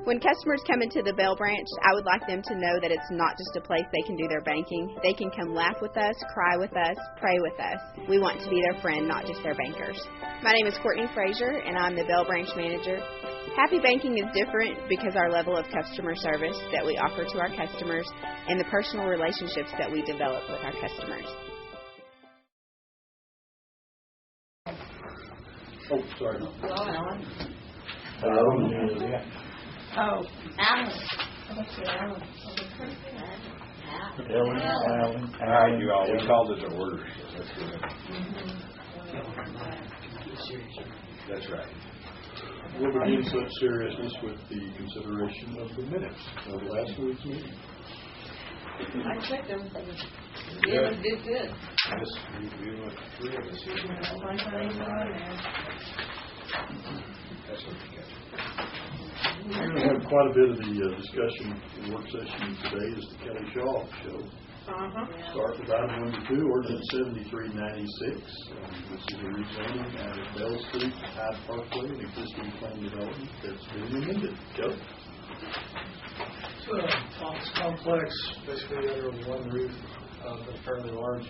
When customers come into the Bell branch, I would like them to know that it's not just a place they can do their banking. They can come laugh with us, cry with us, pray with us. We want to be their friend, not just their bankers. My name is Courtney Frazier, and I'm the Bell branch manager. Happy banking is different because our level of customer service that we offer to our customers and the personal relationships that we develop with our customers. Oh, sorry. Hello, Alan. Alan. Alan. You all, we called it to order. So that's good. That's right. We'll begin such seriousness with the consideration of the minutes of last week's meeting. I checked them. Yeah, it did good. Yes, we went three of us here. That's what we got. We're going to have quite a bit of the discussion in the work session today is the Kelly Shaw Show. Start with item number 2, ordinance 7396. This is a rezoning out of Bell Street, Hyde Parkway, an existing planned development that's being amended. Joe? It's an office complex, basically under one roof of a fairly large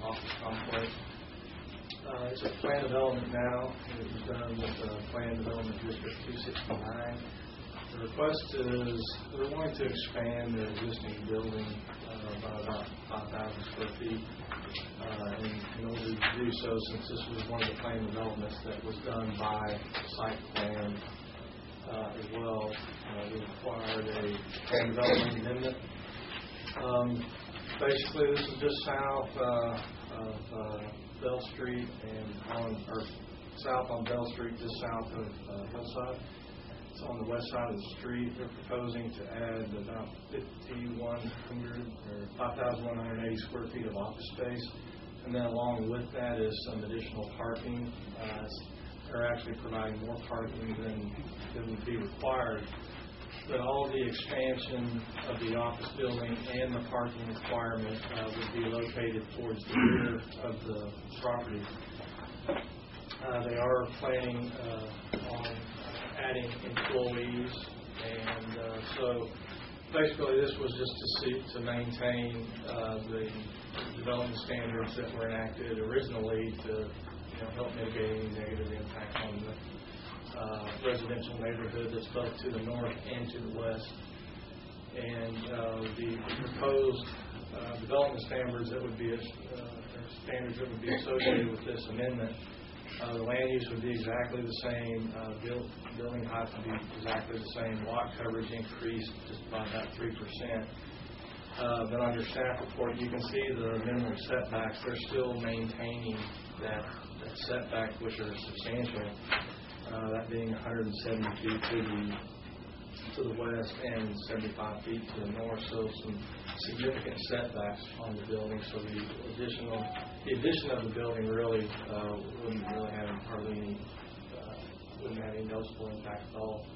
office complex. It's a planned development now. It was done with Planned Development District 269. The request is they're wanting to expand the existing building by about 5,000 square feet. In order to do so, since this was one of the planned developments that was done by site plan as well, we required a planned development amendment. Basically, this is just south of Bell Street and south on Bell Street, just south of Hillside. It's on the west side of the street. They're proposing to add about 5,180 square feet of office space, and then along with that is some additional parking. They're actually providing more parking than would be required. But all the expansion of the office building and the parking requirement would be located towards the rear of the property. They are planning on adding employees, and so basically this was just to maintain the development standards that were enacted originally to help mitigate any negative impact on the residential neighborhood that's both to the north and to the west. And the proposed development standards that would be associated with this amendment, the land use would be exactly the same, building height would be exactly the same, lot coverage increased just by about 3%. But under staff report, you can see the minimum setbacks. They're still maintaining that setback, which are substantial. That being 170 feet to the west and 75 feet to the north, so some significant setbacks on the building. So the addition of the building really wouldn't have any noticeable impact at all.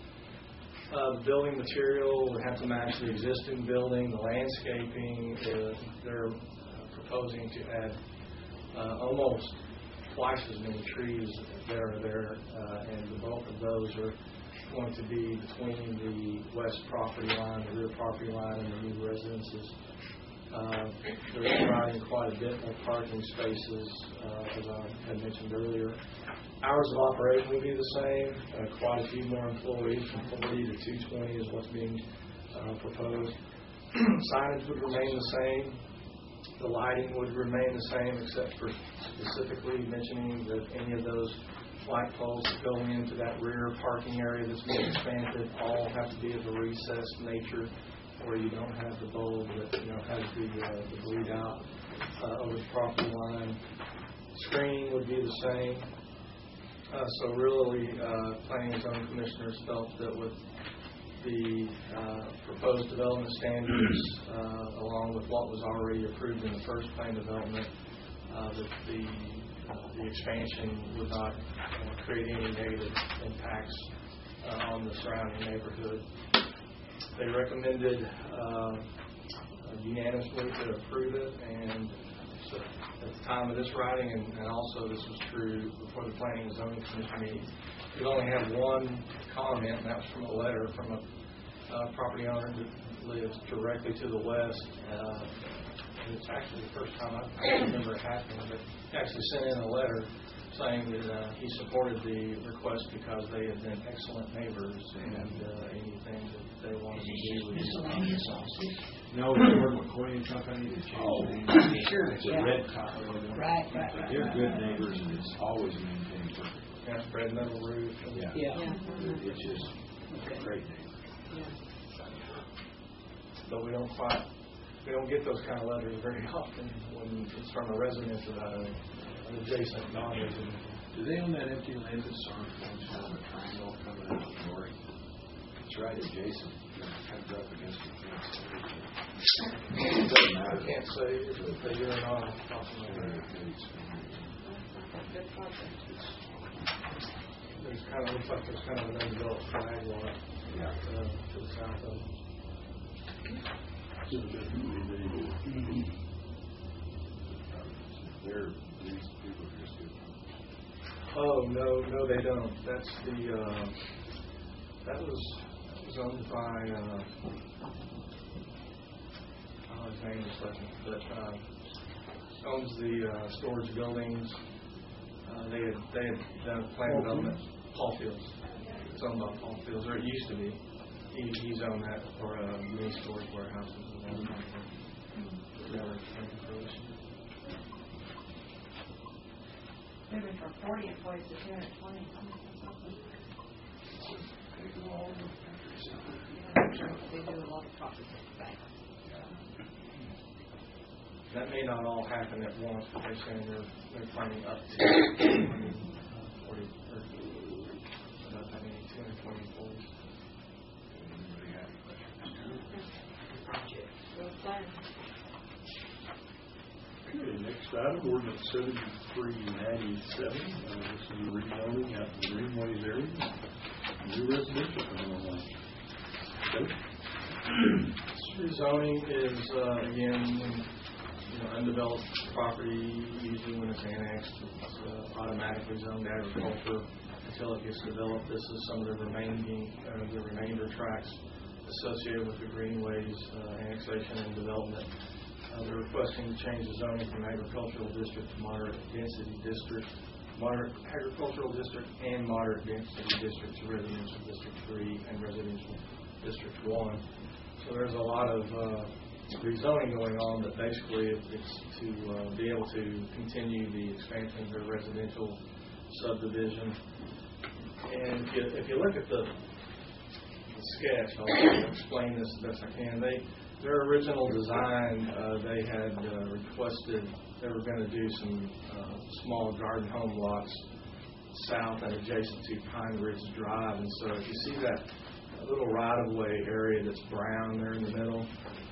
The building material would have to match the existing building. The landscaping, they're proposing to add almost twice as many trees that are there, and the bulk of those are going to be between the west property line, the rear property line, and the new residences. They're providing quite a bit more parking spaces, as I had mentioned earlier. Hours of operation will be the same. Quite a few more employees, from 40 to 220 is what's being proposed. Signage would remain the same. The lighting would remain the same, except for specifically mentioning that any of those light poles that go into that rear parking area that's being expanded all have to be of a recessed nature, where you don't have the bulb that has the bleed out over the property line. Screening would be the same. So really, Planning and Zoning Commissioners felt that with the proposed development standards, along with what was already approved in the first plan development, that the expansion would not create any negative impacts on the surrounding neighborhood. They recommended unanimously to approve it, and so at the time of this writing, and also this was true before the Planning and Zoning Commission meeting, we only have one comment, and that was from a letter from a property owner that lives directly to the west. And it's actually the first time I remember it happening, but he actually sent in a letter saying that he supported the request because they had been excellent neighbors and anything that they wanted to do with miscellaneous offices. No, the Ford McCoy and Company. Sure. It's a red top. Right. They're good neighbors, and it's always maintained perfect. yeah, red metal roof. Yeah. It's just a great neighbor. But we don't get those kind of letters very often when it's from a resident about an adjacent non-resident. Do they own that empty land that's on a triangle coming out of the north? It's right adjacent. It comes up against the fence. It doesn't matter. I can't say if they do or not off the top of my head. Looks like there's kind of an undeveloped flag lot to the south of it. These people are just good. Oh no, they don't. That's that was owned by his name is left me, but owns the storage buildings. They had done planned development. Paul Fields. It's owned by Paul Fields, or it used to be. He's owned that for mini storage warehouses and all that. Never came to fruition. Moving from 40 employees to 220. They go all over the country. They do a lot of property tax. That may not all happen at once, but they're saying they're planning up to 40 or about that many 220 employees. Okay, next item, ordinance 7397. This is a rezoning out in the Greenways area. New residential coming online. Okay. Rezoning is, again, undeveloped property. Usually when it's annexed, it's automatically zoned agriculture until it gets developed. This is some of the remainder tracts associated with the Greenways annexation and development. They're requesting to change the zoning from agricultural district to moderate density district, moderate agricultural district, and moderate density district to residential district 3 and residential district 1. So there's a lot of rezoning going on, but basically it's to be able to continue the expansion of their residential subdivision. And if you look at the sketch, I'll explain this as best I can. Their original design, they had requested they were going to do some small garden home lots south and adjacent to Pine Ridge Drive. And so if you see that little right-of-way area that's brown there in the middle,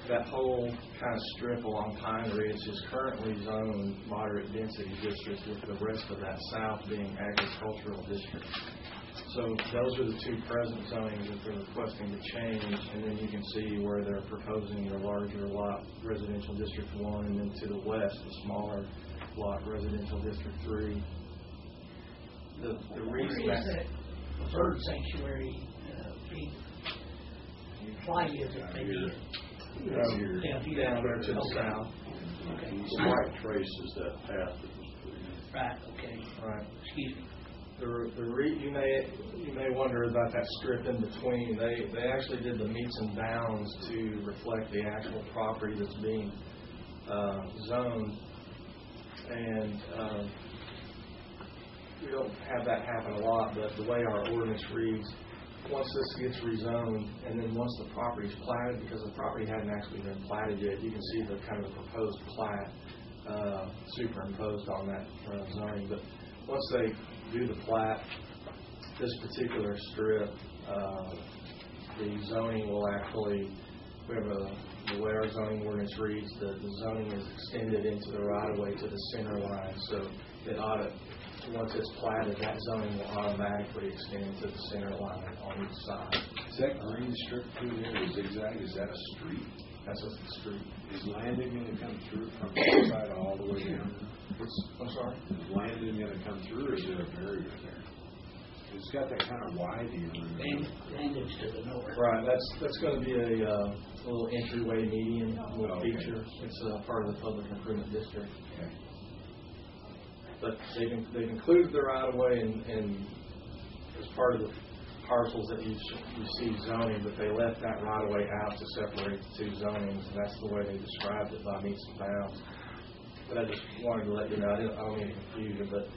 that whole kind of strip along Pine Ridge is currently zoned moderate density district, with the rest of that south being agricultural district. So those are the two present zonings that they're requesting to change, and then you can see where they're proposing their larger lot, residential district 1, and then to the west, the smaller lot, residential district 3. The reason Where is the bird sanctuary being applied is it maybe down there to the south. Okay. The white traces that path that was put in. Right, okay. Right. Excuse me. You may wonder about that strip in between. They actually did the meets and bounds to reflect the actual property that's being zoned, and we don't have that happen a lot. But the way our ordinance reads, once this gets rezoned, and then once the property's platted, because the property hadn't actually been platted yet, you can see the kind of proposed plat superimposed on that zoning. But once they do the plat, this particular strip, the zoning will actually, the way our zoning ordinance reads, the zoning is extended into the right-of-way to the center line. So it ought to, once it's platted, that zoning will automatically extend to the center line on each side. Is that green strip through there, the zigzag, is that a street? That's a street. Is Landon going to come through from the side all the way down? I'm sorry? Is Landon going to come through, or is there a barrier there? It's got that kind of wide deal. And it's to the north. Right, that's going to be a little entryway median, little feature. It's part of the public improvement district. Okay. But they've included the right of way and as part of the parcels that you see zoning, but they left that right of way out to separate the two zonings, and that's the way they described it by meets and bounds. But I just wanted to let you know, I don't mean to confuse you, but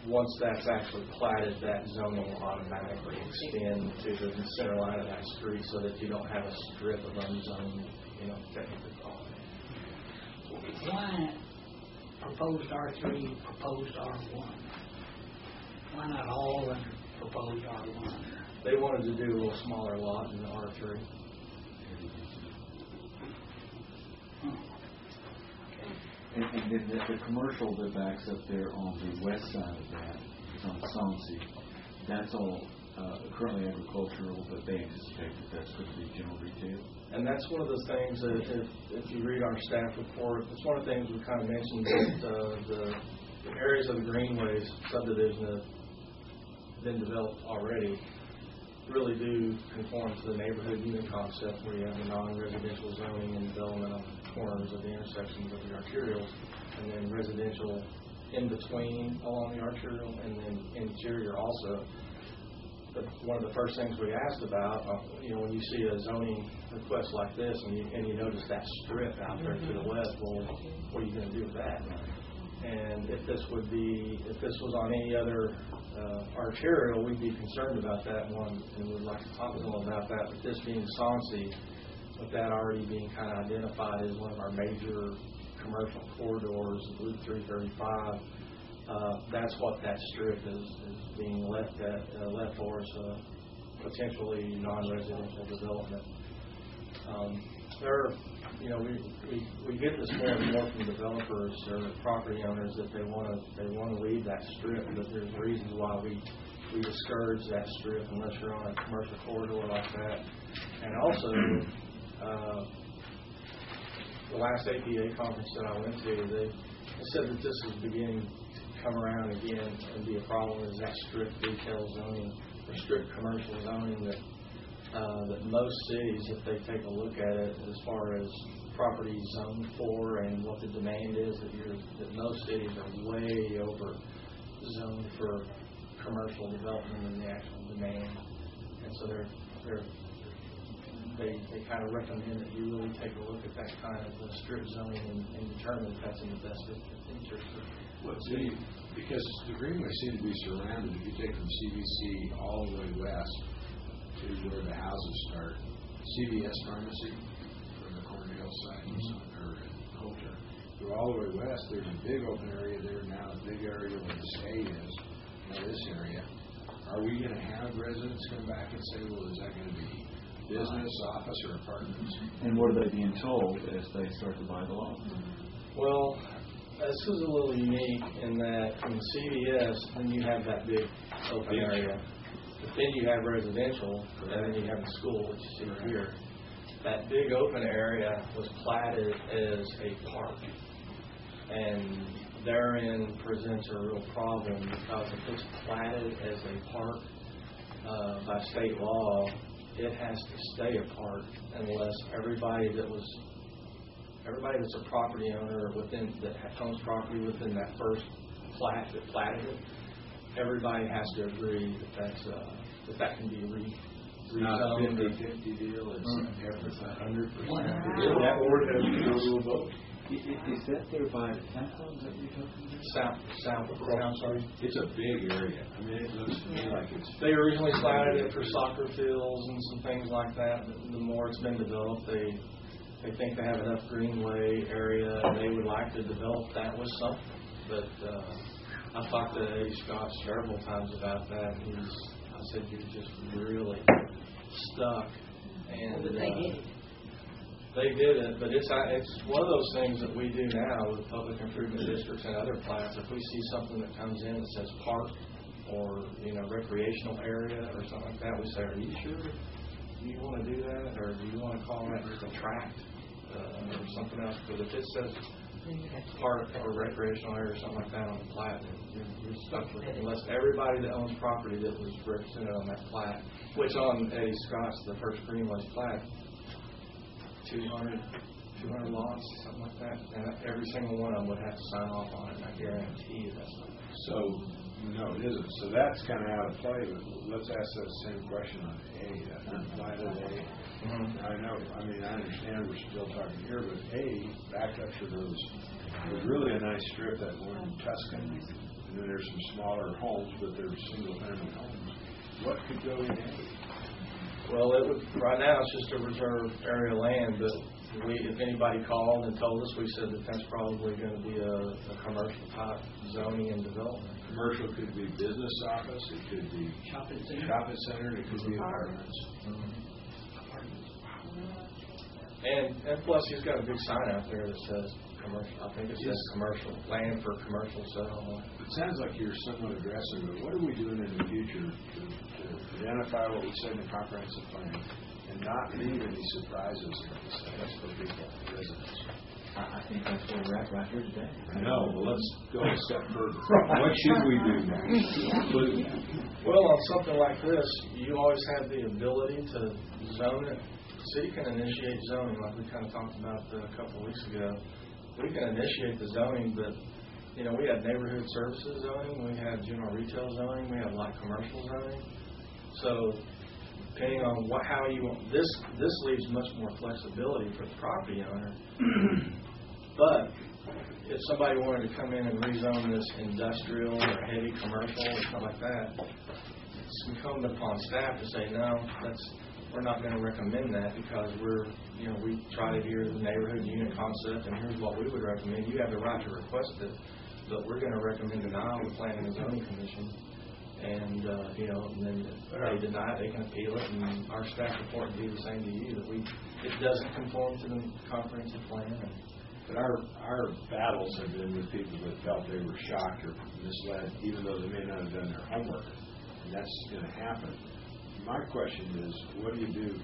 once that's actually platted, that zoning will automatically extend to the center line of that street so that you don't have a strip of unzoned, technically called. Why proposed R3, proposed R1? Why not all under proposed R1? They wanted to do a little smaller lot in the R3. And then the commercial that backs up there on the west side of that, is on Sonsi, that's all currently agricultural, but they anticipate that that's going to be general retail. And that's one of the things that if you read our staff report, it's one of the things we kind of mentioned that the areas of the Greenways subdivision have been developed already really do conform to the neighborhood unit concept where you have the non-residential zoning and development on the corners of the intersections of the arterials, and then residential in between along the arterial, and then interior also. But one of the first things we asked about, when you see a zoning request like this and you notice that strip out there to the west, well, what are you going to do with that? And if this was on any other arterial, we'd be concerned about that one, and we'd like to talk to them about that. But this being Sonsi, with that already being kind of identified as one of our major commercial corridors, Loop 335, that's what that strip is being left for, so potentially non-residential development. We get this more and more from developers or property owners that they want to leave that strip, but there's reasons why we discourage that strip unless you're on a commercial corridor like that. And also, the last APA conference that I went to, they said that this is beginning to come around again and be a problem, is that strict retail zoning or strict commercial zoning that most cities, if they take a look at it as far as property zoned for and what the demand is, that most cities are way over zoned for commercial development and the actual demand. And so they kind of recommend that you really take a look at that kind of strict zoning and determine if that's in the best interest of what city. Because the Greenway seem to be surrounded. If you take from CBC all the way west to where the houses start, CVS Pharmacy from the Cornell side or Colter. Go all the way west, there's a big open area there now, a big area where the state is, now this area. Are we going to have residents come back and say, well, is that going to be business, office, or apartments? And what are they being told as they start to buy the lot? Well, this is a little unique in that from CVS, then you have that big open area. But then you have residential, and then you have the school, which you see here. That big open area was platted as a park. And therein presents a real problem because if it's platted as a park by state law, it has to stay a park unless everybody that's a property owner that owns property within that first plat that platted it, everybody has to agree that can be rezoned. Not a 50-50 deal, it's 100%. That board has to go to a vote. Is that there by South? Is that what you're talking about? South of Crown, sorry. It's a big area. I mean, it looks to me like it's... They originally platted it for soccer fields and some things like that. But the more it's been developed, they think they have enough greenway area, and they would like to develop that with something. But I talked to Eddie Scott several times about that. And I said, you're just really stuck. And they did it, but it's one of those things that we do now with public improvement districts and other plans. If we see something that comes in that says park or recreational area or something like that, we say, are you sure you want to do that, or do you want to call that just a tract or something else? Because if it says part of a recreational area or something like that on the plat, you're stuck with it unless everybody that owns property that was represented on that plat, which on Eddie Scott's, the first Greenway's plat, 200 lots, something like that, and every single one of them would have to sign off on it, and I guarantee you that's not. So, no, it isn't. So that's kind of out of play, but let's ask that same question on A, that unplatted A. I know, I mean, I understand we're still talking here, but A, back up to those, there's really a nice strip, that one in Tuscan, and then there's some smaller homes, but they're single-family homes. What could go in A? Well, it would, right now it's just a reserve area land, but if anybody called and told us, we said that that's probably going to be a commercial type zoning and development. Commercial could be business office, it could be shopping center, it could be apartments. And plus, he's got a big sign out there that says commercial. I think it says commercial land for commercial sale. It sounds like you're somewhat aggressive, but what are we doing in the future to identify what we said in the comprehensive plan and not leave any surprises in this for people, residents? I think that's where we're at right here today. I know, but let's go a step further. What should we do next? Well, on something like this, you always have the ability to zone it. The city can initiate zoning, like we kind of talked about a couple of weeks ago. We can initiate the zoning, but we had neighborhood services zoning, we had general retail zoning, we had light commercial zoning. So, depending on how you want this leaves much more flexibility for the property owner. But if somebody wanted to come in and rezone this industrial or heavy commercial or something like that, it's incumbent upon staff to say no. We're not going to recommend that because we try to hear the neighborhood unit concept, and here's what we would recommend. You have the right to request it, but we're going to recommend denial of the Planning and Zoning Commission. And and then if they deny it, they can appeal it, and our staff report would be the same to you that it doesn't conform to the comprehensive plan. But our battles have been with people that felt they were shocked or misled, even though they may not have done their homework, and that's going to happen. My question is, what do you do?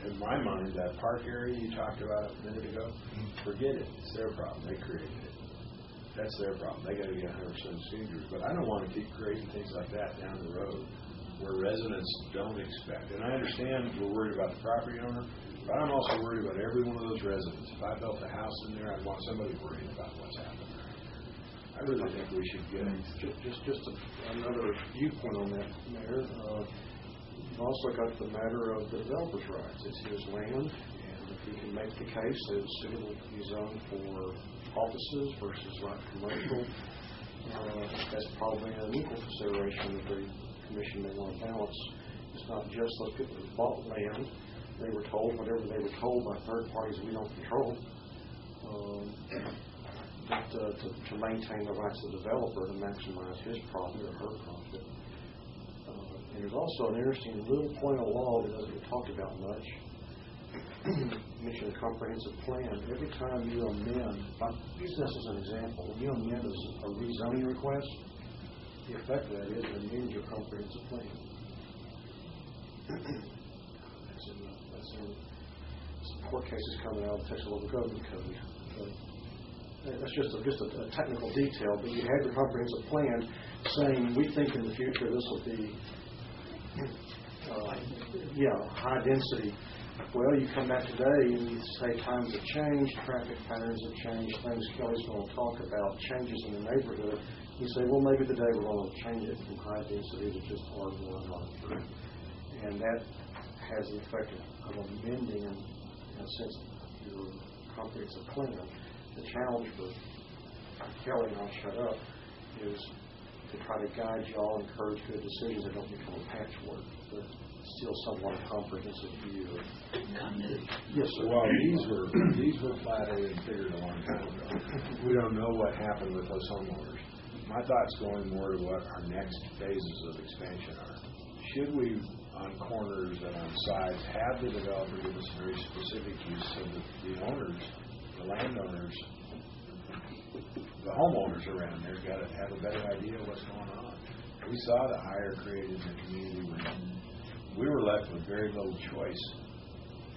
In my mind, that park area you talked about a minute ago, forget it. It's their problem. They created it. That's their problem. They got to get 100% seniors. But I don't want to keep creating things like that down the road where residents don't expect. And I understand we're worried about the property owner, but I'm also worried about every one of those residents. If I built a house in there, I'd want somebody worried about what's happening there. I really think we should get just another viewpoint on that, Mayor. You've also got the matter of the developer's rights. It's his land, and if he can make the case that it's suitable to be zoned for offices versus light commercial, that's probably an equal consideration that the commission may want to balance. It's not just those people who bought land. They were told whatever they were told by third parties we don't control. But to maintain the rights of the developer to maximize his profit or her profit. And there's also an interesting little point of law that doesn't get talked about much. Mention a comprehensive plan. Every time you amend, I'm using this as an example, when you amend a rezoning request, the effect of that is to amend your comprehensive plan. That's in some court cases coming out of the Texas Local Government Code. That's just a technical detail, but you have your comprehensive plan saying we think in the future this will be high density. Well, you come back today and you say times have changed, traffic patterns have changed, things Kelly's going to talk about, changes in the neighborhood. You say, well, maybe today we're going to change it from high density to just R1, R3. And that has the effect of amending, in a sense, your comprehensive plan. The challenge for Kelly, and I'll shut up, is to try to guide you all, encourage good decisions that don't become a patchwork, but still somewhat comprehensive view of continuity. Yes, sir. Well, these were platted and figured a long time ago. We don't know what happened with those homeowners. My thought's going more to what our next phases of expansion are. Should we, on corners and on sides, have the developer give us very specific use so that the owners, the landowners, the homeowners around there got to have a better idea of what's going on. We saw the ire created in the community when we were left with very little choice.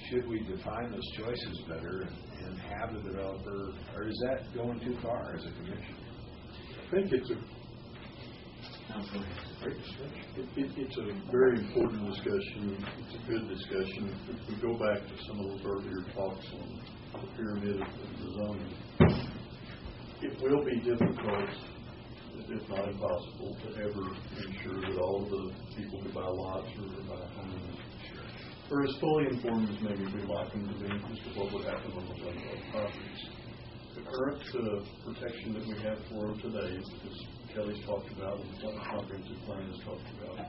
should we define those choices better and have the developer, or is that going too far as a commission? I think it's a Great discussion. It's a very important discussion. It's a good discussion. If we go back to some of those earlier talks on the pyramid of the zoning, it will be difficult, if not impossible, to ever ensure that all of the people who buy lots or buy homes are as fully informed as maybe we'd like them to be as to what would happen on those undeveloped properties. The current protection that we have for them today, as Kelly's talked about and the comprehensive plan has talked about,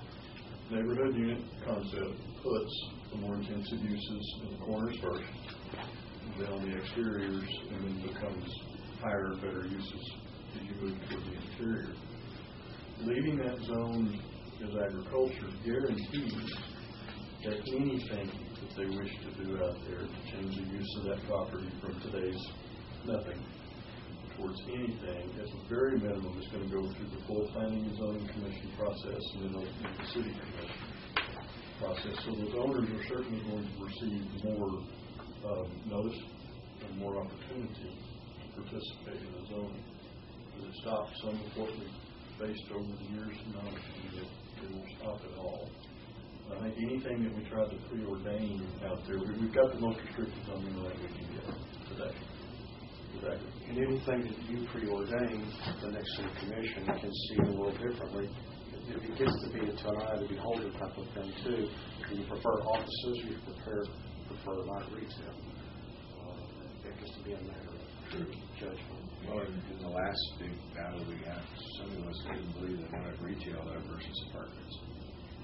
neighborhood unit concept puts the more intensive uses in the corners first, and then on the exteriors, and then becomes higher, better uses as you move toward the interior. Leaving that zone as agriculture guarantees that anything that they wish to do out there to change the use of that property from today's nothing towards anything, at the very minimum, is going to go through the full planning and zoning commission process and then ultimately the city commission process. So those owners are certainly going to receive more notice and more opportunity to participate in the zoning. Does it stop some of what we've faced over the years? No, it won't stop at all. I think anything that we try to preordain out there, we've got the most restricted zoning that we can get today. And anything that you preordain, the next city commission can see a little differently. It gets to be a eye of the beholder type of thing too. Do you prefer offices or you prefer light retail? It gets to be a matter of judgment. Well, in the last big battle we had, some of us didn't believe they wanted retail there versus apartments.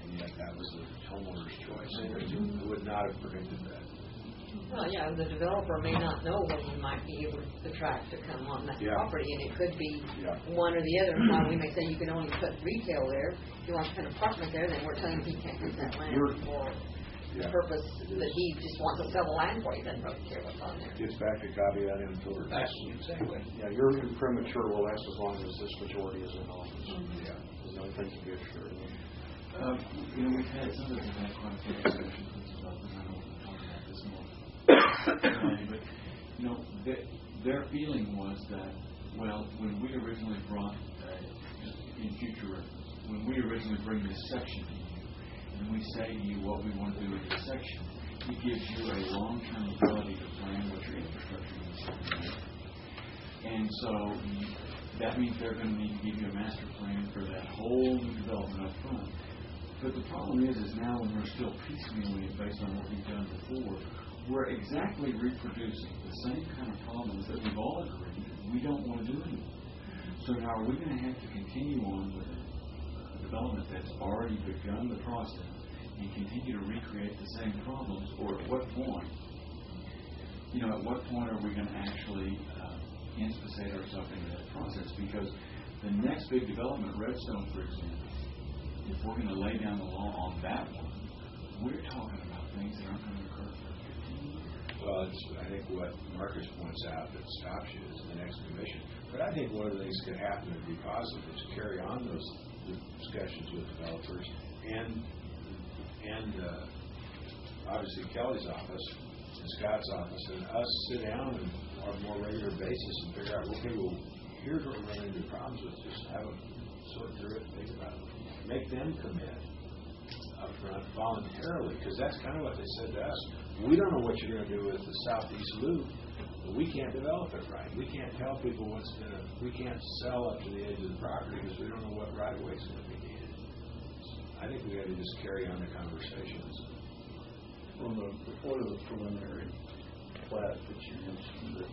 And yet that was the homeowner's choice. I would not have predicted that. Well, yeah, the developer may not know when he might be able to attract to come on that property, and it could be one or the other. While we may say you can only put retail there, if you want to put an apartment there, then we're telling him he can't use that land for the purpose that he just wants to sell the land for. He doesn't really care what's on there. Gets back to caveat emptor. That's exactly. Yeah, your imprimatur will last as long as this majority is in office. Yeah. There's no thing to be assured of. We've had some of us have had quite a few discussions about this. I don't want to talk about this more. But their feeling was that, well, when we originally brought in future reference, when we originally bring this section to you, and we say to you what we want to do with this section, it gives you a long-term ability to plan what your infrastructure needs to be. And so that means they're going to need to give you a master plan for that whole new development up front. But the problem is now when we're still piecemealing it based on what we've done before, we're exactly reproducing the same kind of problems that we've all agreed we don't want to do anymore. So now are we going to have to continue on with a development that's already begun the process and continue to recreate the same problems? Or at what point, are we going to actually inspissate ourselves into that process? Because the next big development, Redstone, for example, if we're going to lay down the law on that one, we're talking about things that aren't going to occur for 15 years. Well, I think what Marcus points out that stops you is the next commission. But I think one of the things that could happen and be positive is carry on those discussions with developers and obviously Kelly's office and Scott's office and us sit down and on a more regular basis and figure out, okay, well, here's what we're running into problems with. Just have them sort through it and think about it. Make them commit up front voluntarily, because that's kind of what they said to us. We don't know what you're going to do with the southeast loop, but we can't develop it right. We can't tell people we can't sell up to the edge of the property because we don't know what right of way is going to be needed. I think we got to just carry on the conversations. From the point of the preliminary plat that you mentioned, the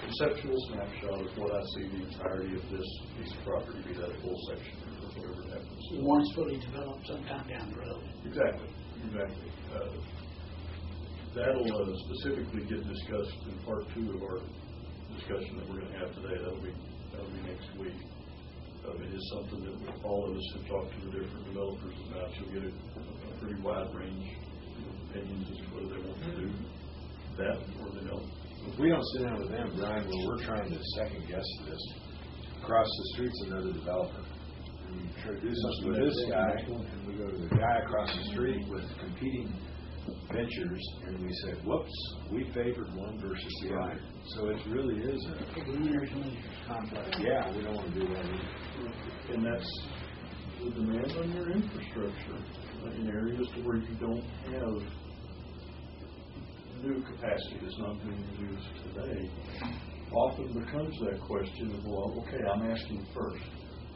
conceptual snapshot of what I see the entirety of this piece of property be that full section or whatever it happens. Once fully developed sometime down the road. Exactly. That'll specifically get discussed in part 2 of our discussion that we're going to have today. That'll be next week. It is something that all of us have talked to the different developers about. You'll get a pretty wide range of opinions as to whether they want to do that or they don't. If we don't sit down with them, Brian, when we're trying to second guess this, across the street's another development. And we try to do something with this guy, and we go to the guy across the street with competing ventures, and we said, whoops, we favored one versus the other. So it really is complex. yeah, we don't want to do that either. And that's the demand on your infrastructure in areas to where you don't have new capacity that's not being used today. Often becomes that question of, well, okay, I'm asking first.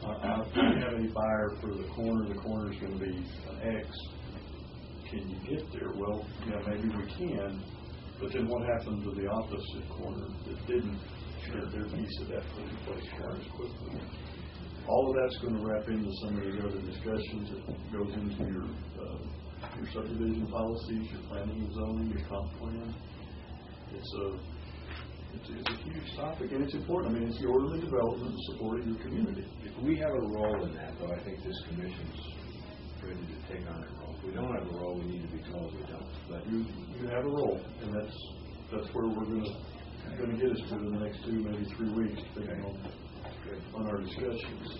I have a buyer for the corner is going to be an X. Can you get there? Well, yeah, maybe we can, but then what happened to the opposite corner that didn't get their piece of that place quite as quickly? All of that's going to wrap into some of these other discussions that goes into your subdivision policies, your planning and zoning, your comp plan. It's a huge topic, and it's important. I mean, it's the orderly development and support of your community. If we have a role in that, though, I think this commission's ready to take on that role. If we don't have a role, we need to be told we don't. But you have a role, and that's where we're going to get us to in the next 2, maybe 3 weeks, depending on our discussions.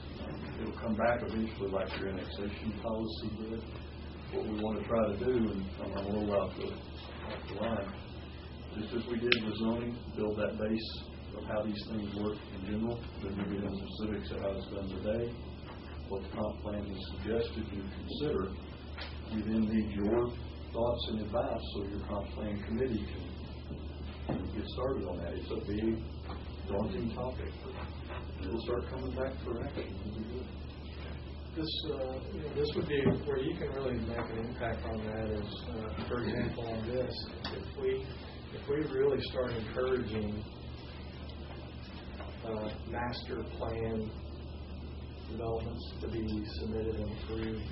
It'll come back eventually, like your annexation policy did. What we want to try to do, and I'm going to roll out the line, just as we did with zoning, build that base of how these things work in general, then we get into specifics of how it's done today, what the comp plan has suggested you consider. We then need your thoughts and advice so your comp plan committee can get started on that. It's a big, daunting topic, but it'll start coming back for action. It'll be good. This would be where you can really make an impact on that is, for example, on this, if we really start encouraging master plan developments to be submitted and approved,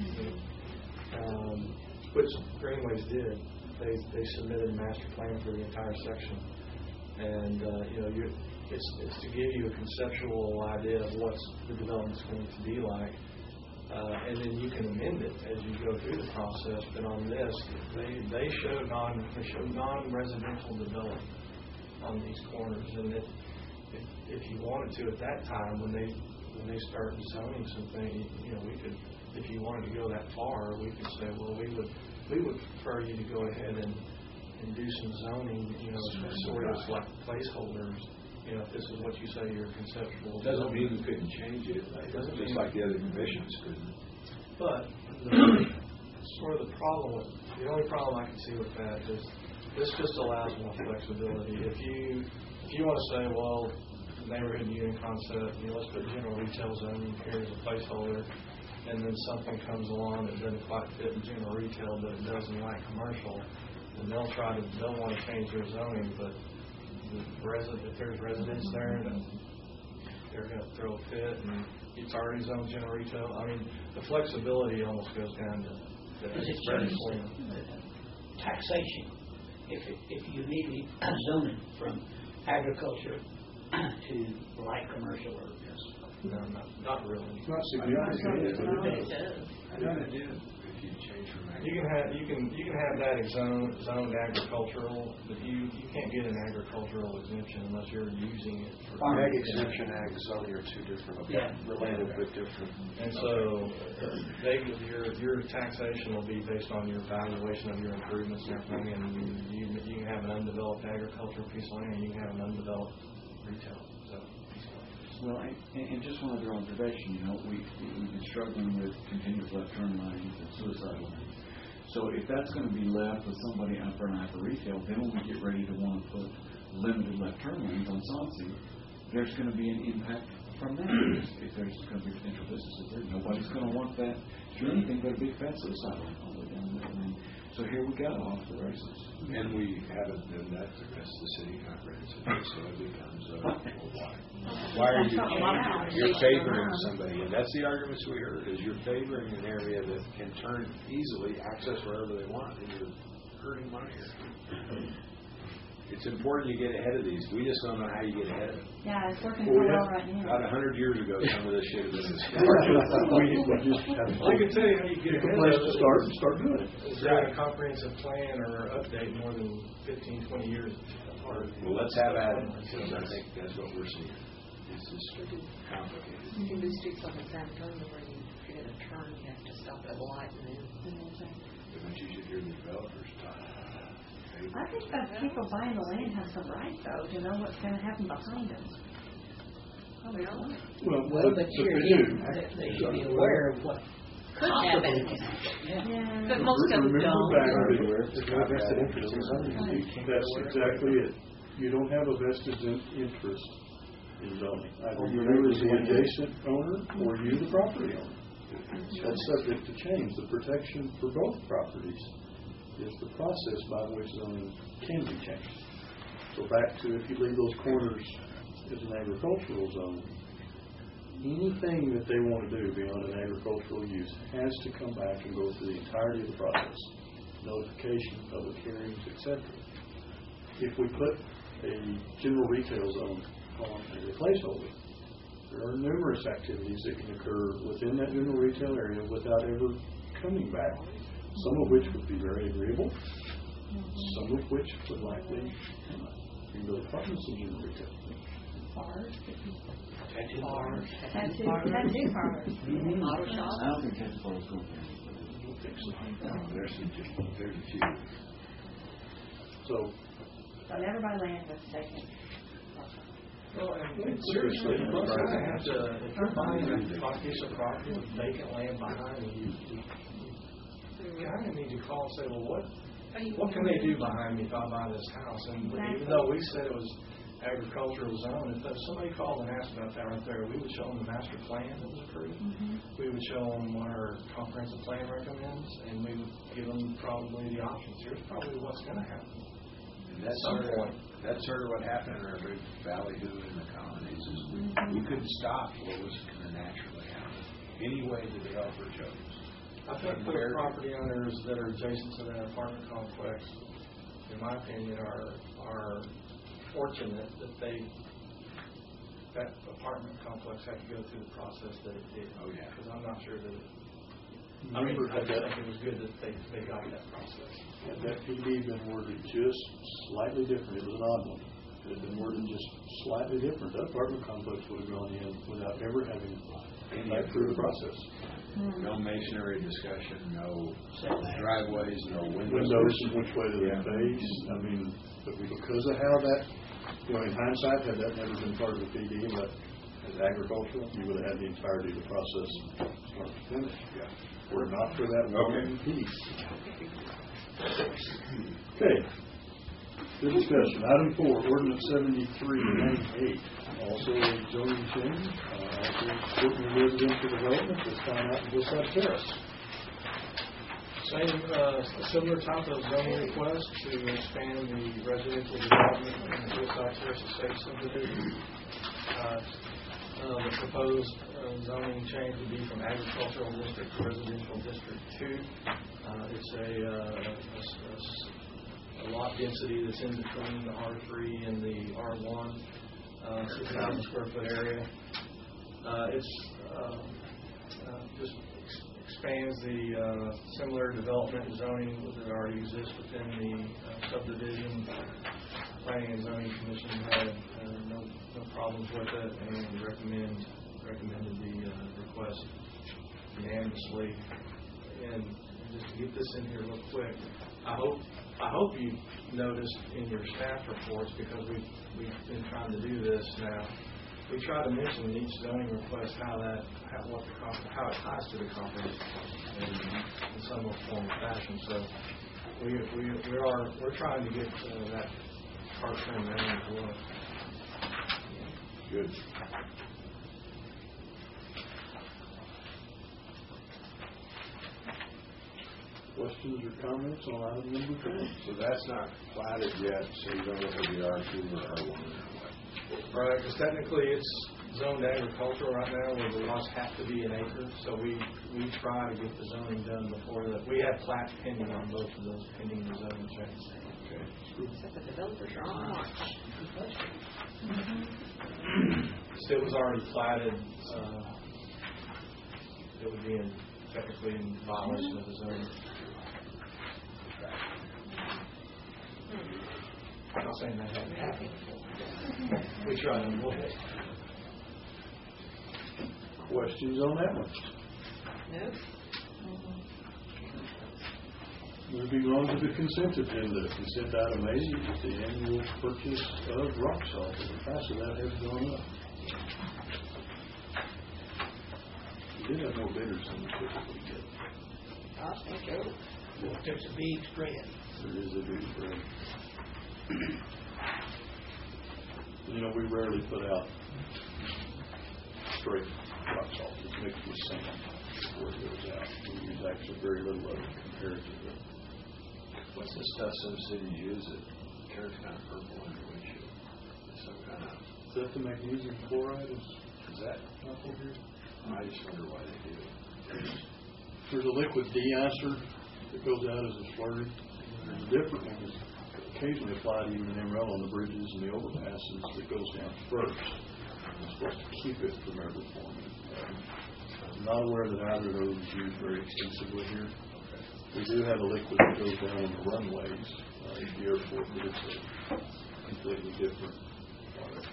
which Greenways did. They submitted a master plan for the entire section, and it's to give you a conceptual idea of what the development's going to be like. And then you can amend it as you go through the process. But on this, they show non-residential development on these corners, and if you wanted to at that time, when they start zoning something, we could, if you wanted to go that far, we could say, well, we would prefer you to go ahead and do some zoning, sort of like placeholders. If this is what you say your conceptual. Doesn't mean we couldn't change it. Just like the other commissions couldn't. But sort of the only problem I can see with that is this just allows more flexibility. If you want to say, well, neighborhood union concept, let's put general retail zoning here as a placeholder, and then something comes along that doesn't quite fit in general retail, but it does in light commercial, then they'll want to change their zoning, but if there's residents there, then they're going to throw a fit, and it's already zoned general retail. I mean, the flexibility almost goes down to taxation. If you immediately zone it from agriculture to light commercial or no, not really. It's not significant. It did. If you change from you can have that zoned agricultural, but you can't get an agricultural exemption unless you're using it for ag exemption, ag zoning are two different, related but different. And so your taxation will be based on your valuation of your improvements and everything, and you can have an undeveloped agricultural piece of land, and you can have an undeveloped retail. Well, and just one other observation, we've been struggling with continuous left turn lanes and suicide lanes. So if that's going to be left with somebody out for an hyper retail, then when we get ready to want to put limited left turn lanes on Sonsi, there's going to be an impact from that. If there's going to be potential businesses there, nobody's going to want that to do anything but a big fat suicide lane all the way down there. So here we go, off the races. And we haven't done that to the rest of the city comprehensive, so it becomes why are you changing? You're favoring somebody, and that's the arguments we heard, is you're favoring an area that can turn easily, access wherever they want, and you're hurting money. It's important you get ahead of these. We just don't know how you get ahead of it. Yeah, it's working so well right now. About 100 years ago, some of this shit had been discovered. I can tell you how you get ahead of it. Start doing it. Is there a comprehensive plan or update more than 15, 20 years apart? Well, let's have at it, because I think that's what we're seeing. It's just complicated. You can do streets like in San Antonio where you get a turn, you have to stop at a light and then. But you should hear the developers talk. think the people buying the land have some right, though, to know what's going to happen behind them. Probably don't. Well, but they here do. again, they should be aware of what Could happen. Yeah. But most of them Remember don't. back There's no vested interest in zoning. that's exactly it. You don't have a vested interest in zoning. Either you as the adjacent owner or you the property owner. That's subject to change. The protection for both properties is the process by which zoning can be changed. So back to if you leave those corners as an agricultural zone, anything that they want to do beyond an agricultural use has to come back and go through the entirety of the process. Notification, public hearings, etc. If we put a general retail zone on a placeholder, there are numerous activities that can occur within that general retail area without ever coming back, some of which would be very agreeable, some of which would likely build apartments in general retail. Bars. tattoo parlors. Tattoo parlors. Auto shop. I don't think tattoo parlors go there. I don't think so. No, there's a few. So, So never buy land that's taken. Well, and seriously, if you're buying a piece of property with vacant land behind you, you kind of need to call and say, well, what can they do behind me if I buy this house? And even though we said it was agricultural zone, if somebody called and asked about that right there, we would show them the master plan that was approved. We would show them what our comprehensive plan recommends, and we would give them probably the options. Here's probably what's going to happen. And that's sort of what happened in our big ballyhoo in the colonies. Is we couldn't stop what was going to naturally happen any way the developer chose. I think the property owners that are adjacent to that apartment complex, in my opinion, are fortunate that that apartment complex had to go through the process that it did. Oh yeah, because I'm not sure that. I remember, think it was good that they got that process. had that PD been worded just slightly different, it was an odd one. If it had been worded just slightly different, that apartment complex would have gone in without ever having gone through the process. no masonry discussion, no driveways, no Windows and which way they face. I mean, but because of how that, in hindsight, had that never been part of the PD, but as agricultural, you would have had the entirety of the process start to finish. Yeah. Or not for that one piece. Okay. Good discussion. Item 4, Ordinance 7398. Also a zoning change. Also certain residential development that's found out in Hillside Terrace. Same, similar type of zoning request to expand the residential development in the Hillside Terrace Estate subdivision. The proposed zoning change would be from agricultural district to residential district 2. It's a lot density that's in between the R3 and the R1, 6,000 square foot area. Just expands the similar development zoning that already exists within the subdivision. Planning and Zoning Commission had no problems with it and recommended the request unanimously. And just to get this in here real quick, I hope you noticed in your staff reports, because we've been trying to do this now. We try to mention in each zoning request how it ties to the comprehensive plan in some form or fashion. So we're trying to get that part turned around as well. good. Questions or comments on item number 10? So that's not platted yet, so you don't know if it'll be R2 or R1 or what. Right, because technically it's zoned agricultural right now, where the lots have to be an acre. So we try to get the zoning done before that. We have plat pending on both of those, pending the zoning change. Okay. Except the developers are on watch. It was already platted. It would be technically in violation of the zoning. I'm not saying that hadn't happened before. We try to avoid it. Questions on that one? No? Moving on to the consent agenda. Consent item A is the annual purchase of rock salt. The price of that has gone up. We did have more bidders than we typically get. I think so. Well, there's a big spread. There is a big spread. You know, we rarely put out straight rock salt. It's mixed with sand before it goes out. We use actually very little of it compared to the... What's the stuff some cities use that turns kind of purple on your windshield? Some kind of... Is that the magnesium chloride? Is that up over here? I just wonder why they do it. There's a liquid de-icer that goes out as a slurry. There's a different one that's occasionally applied even in Amarillo on the bridges and the overpasses that goes down first. It's supposed to keep it from ever forming. I'm not aware that either of those is used very extensively here. We do have a liquid that goes down on the runways at the airport, but it's a completely different product.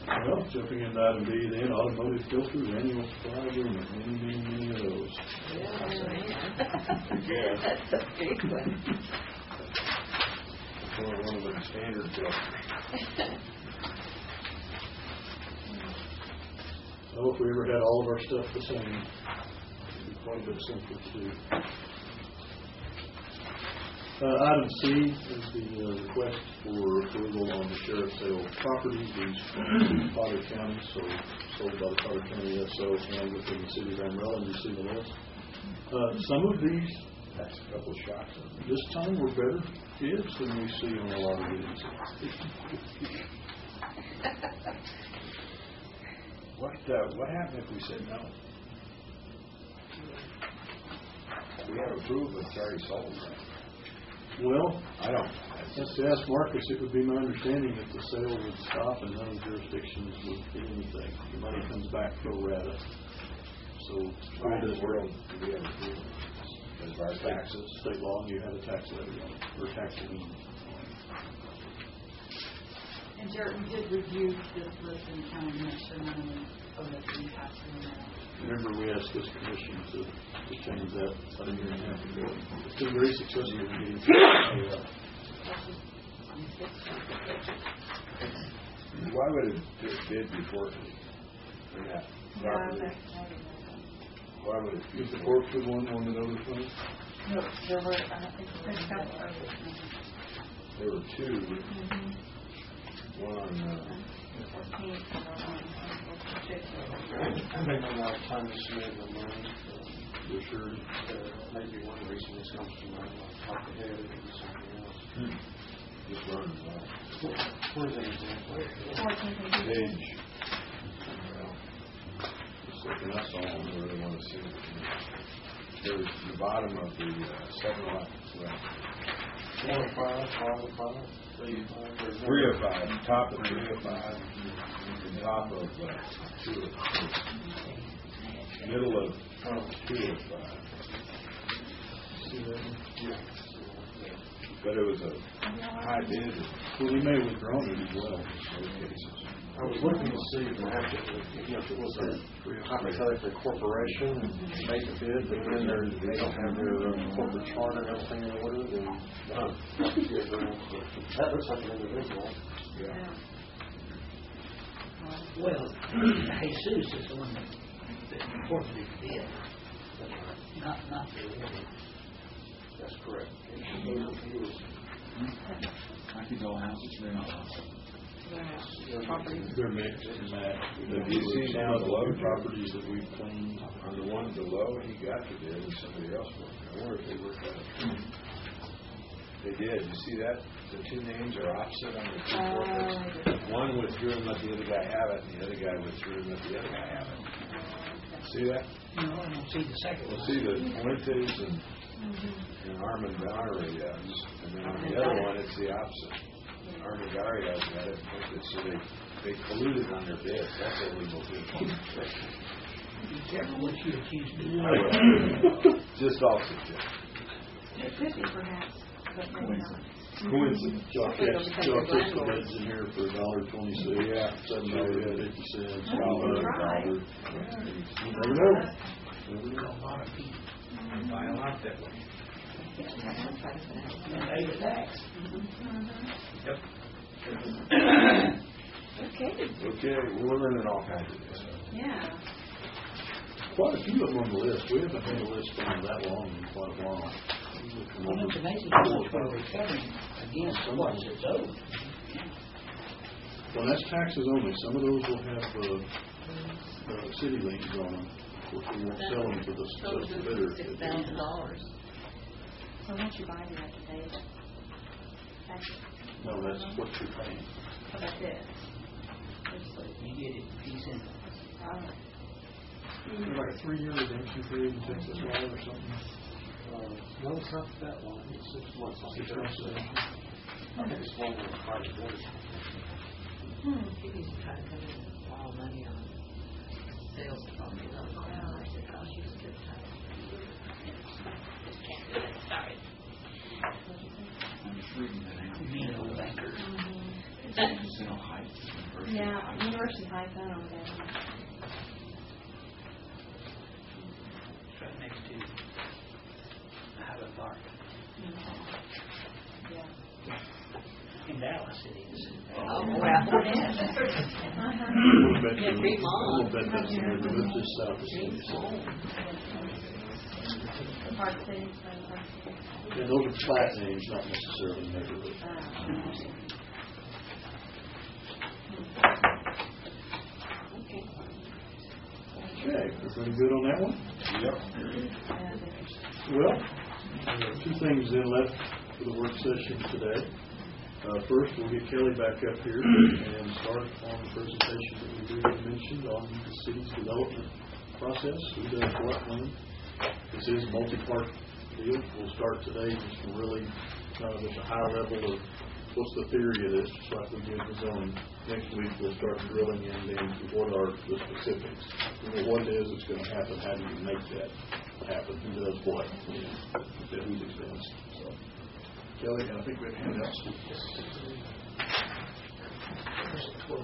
Well, jumping into item B then, automotive filters, annual supply agreement, many of those. Yeah, that's a big one. One of the standard filters. Oh, if we ever had all of our stuff the same, it'd be quite a bit simpler to do. Item C is the request for approval on the sheriff's sale of property. These from Potter County, so sold by the Potter County SO and within the city of Amarillo. You see the list. Some of these, that's a couple of shots. This time were better bids than we see on a lot of bids. What happened if we said no? We have approved, but it's already sold, right? Well, I don't. Let's ask Marcus. It would be my understanding that the sale would stop and none of the jurisdictions would get anything. The money comes back pro rata. So, why in the world do we have approval? As far as taxes? State law, you have a tax levy on it, or tax lien. And Jared, we did review this list and kind of make sure none of them being passed in there. Remember, we asked this commission to change that about a year and a half ago. It's been very successful in getting Why would it bid before that property? Why would it Is the court for one on the other one? No, there were, I think there's a couple of them. There were two. Mm-hmm. One on I think a lot of time is spent on money. For sure. Maybe one reason this comes to mind off the top of the head, it could be something else. just running well. Where's the example? Page. Just looking us all, I really want to see it. There's the bottom of the second lot. 4 or 5, 5 or 5, 3 or 5. 3 or 5, top of 3 or 5, and top of 2 or 5. Middle of 2 or 5. See that? Yeah. But it was a high bid. Well, we may have withdrawn it as well. I was looking to see if it was a hypothetically corporation made the bid, but then they don't have their corporate chart and everything in order, then that looks like an individual. Yeah. Well, Jesus is the one that reported it bid, not the award. That's correct. Like these old houses, they're not lost. They're mixed and matched. Have you seen now the low properties that we've cleaned? On the one below, he got the bid and somebody else worked. I wonder if they worked out. They did. You see that? The two names are opposite on the two corporates. One withdrew and let the other guy have it, and the other guy withdrew and let the other guy have it. See that? No, I don't see the second one. Well, see the Fuentes and Armendariz, and then on the other one, it's the opposite. Armendariz got it, so they colluded on their bids. That's illegal too. Be careful what you accuse me I will. of. Just off suggestion. It could be perhaps, but maybe not. Coincidence. Jock Texas bids in here for $1.26. Yeah. $7.50. Right. You never know. Never know. A lot of people. Buy a lot that way. And pay the tax. Yep. Okay, we're learning all kinds of this. Yeah. Quite a few of them on the list. We haven't had a list for that long in quite a while. Well, it's amazing how much we're recovering against what's it's owed. Well, that's taxes only. Some of those will have city liens on them. Of course, we won't sell them to the bidder. $6,000. So once you buy, you have to pay the tax. No, that's what you're paying. Oh, that's it. You get it piece in. Like 3-year redemption period in Texas law or something? No, it's not that long. It's 6 months. 6 months. I think it's longer than 5 years. People used to try to come in and borrow money on sales of property. I said, gosh, you should get tired. Just can't do it. Sorry. I'm just reading that out. You mean old bankers? Casino Heights. Yeah, University Heights, I know that. It's right next to Highland Park. Yeah. In Dallas it is. Oh, well. We'll bet that's the neighborhood just south of City. Park City, Park City. And those are flat names, not necessarily neighborhood. Okay, everybody good on that one? Well, two things then left for the work session today. First, we'll get Kelly back up here and start on the presentation that we briefly mentioned on the city's development process. Who does what when? This is a multi-part deal. We'll start today just to really kind of at a high level of what's the theory of this, just like we did with zoning. Next week, we'll start drilling into what are the specifics. What it is that's going to happen, how do you make that happen, who does what, at whose expense. So, Kelly, I think we have handouts. What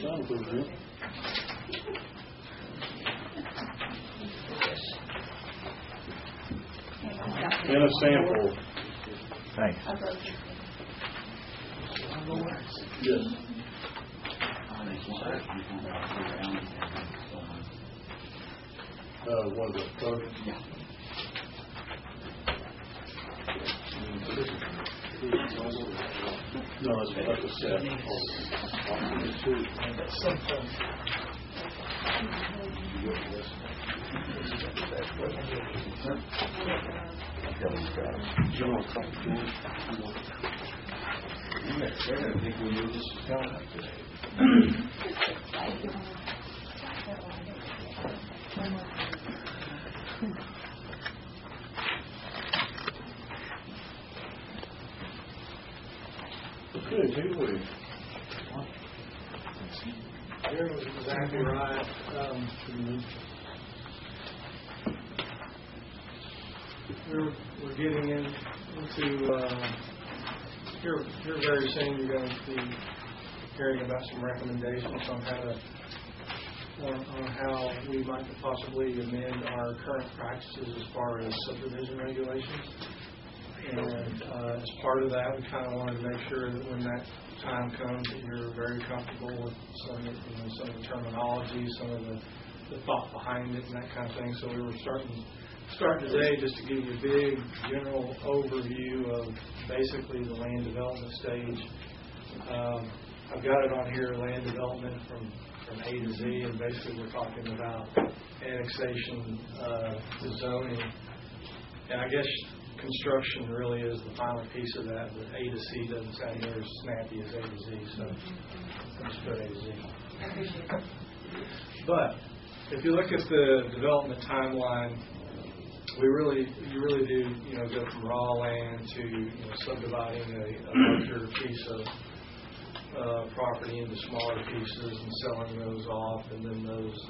time is it? And a sample. Thanks. Yes. One of the photos? Yeah. No, that's a set. At some point. They're going to think we knew this was coming up today. Okay, take it away. Aaron was exactly right. We're getting into here very soon. You're going to be hearing about some recommendations on how we might possibly amend our current practices as far as subdivision regulations. And as part of that, we kind of wanted to make sure that when that time comes, that you're very comfortable with some of the terminology, some of the thought behind it, and that kind of thing. So we were starting today just to give you a big general overview of basically the land development stage. I've got it on here, land development from A to Z, and basically we're talking about annexation to zoning. And I guess construction really is the final piece of that, but A to C doesn't sound near as snappy as A to Z, so I'll just put A to Z. But if you look at the development timeline, you really do go from raw land to subdividing a larger piece of property into smaller pieces and selling those off, and then those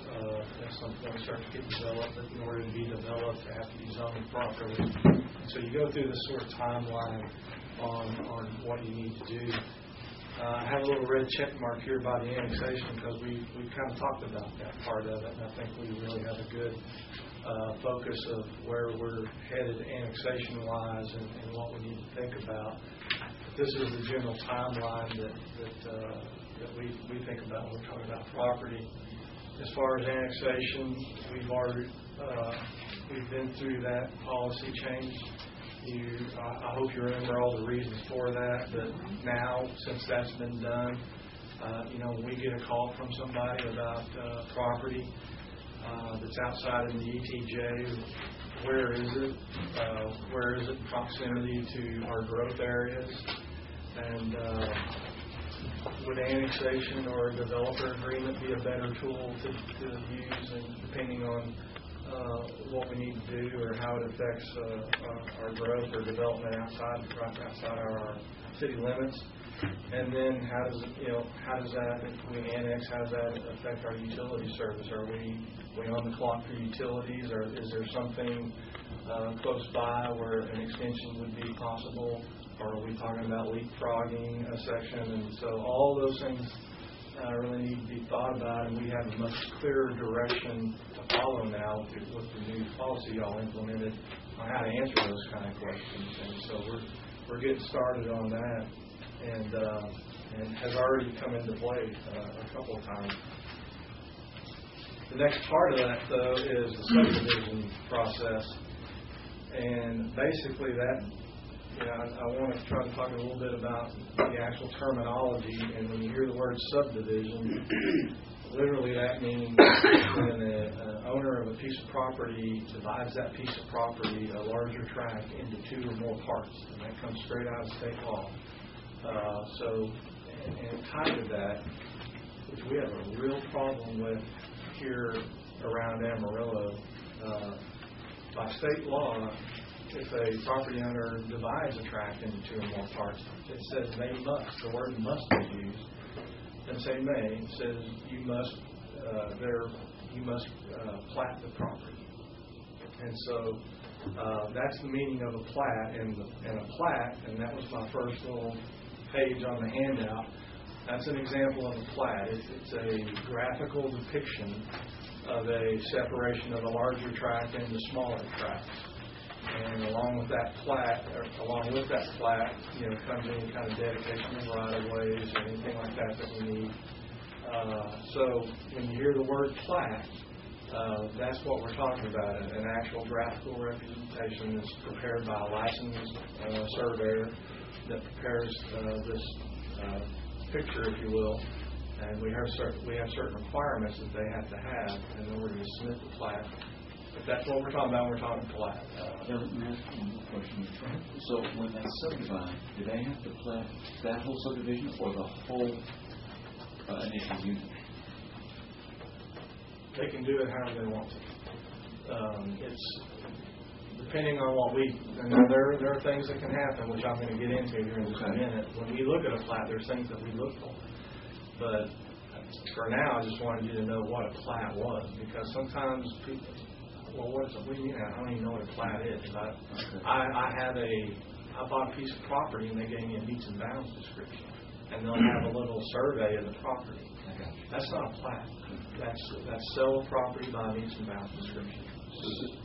at some point start to get developed. But in order to be developed, they have to be zoned properly. And so you go through this sort of timeline on what you need to do. I have a little red check mark here by the annexation because we kind of talked about that part of it, and I think we really have a good focus of where we're headed annexation-wise and what we need to think about. This is the general timeline that we think about when we're talking about property. As far as annexation, we've been through that policy change. I hope you remember all the reasons for that. But now, since that's been done, we get a call from somebody about property that's outside of the ETJ. Where is it? Where is it in proximity to our growth areas? And would annexation or a developer agreement be a better tool to use, and depending on what we need to do or how it affects our growth or development right outside our city limits? And then how does that, if we annex, how does that affect our utility service? Are we on the clock for utilities, or is there something close by where an extension would be possible? Or are we talking about leapfrogging a section? And so all those things really need to be thought about, and we have a much clearer direction to follow now with the new policy y'all implemented on how to answer those kind of questions. And so we're getting started on that, and has already come into play a couple of times. The next part of that, though, is the subdivision process, and basically that. I want to try to talk a little bit about the actual terminology. And when you hear the word subdivision, literally that means when an owner of a piece of property divides that piece of property, a larger tract, into two or more parts. And that comes straight out of state law. And tied to that, which we have a real problem with here around Amarillo, by state law, if a property owner divides a tract into two or more parts, it says they must. The word must is used. It doesn't say may. It says you must plat the property. And so that's the meaning of a plat. And a plat, and that was my first little page on the handout. That's an example of a plat. It's a graphical depiction of a separation of a larger tract into smaller tracts. And along with that plat, comes any kind of dedication of right-of-ways or anything like that we need. So when you hear the word plat, that's what we're talking about. An actual graphical representation is prepared by a licensed surveyor that prepares this picture, if you will. And we have certain requirements that they have to have in order to submit the plat. If that's what we're talking about, we're talking plat. Let me ask one more question. So when they subdivide, do they have to plat that whole subdivision or the whole initial unit? They can do it however they want to. It's depending on what there are things that can happen, which I'm going to get into here in just a minute. When we look at a plat, there's things that we look for. But for now, I just wanted you to know what a plat was, because sometimes people, what do you mean? I don't even know what a plat is. I bought a piece of property and they gave me a meets and bounds description, and they'll have a little survey of the property. That's not a plat. That's sell a property by meets and bounds description.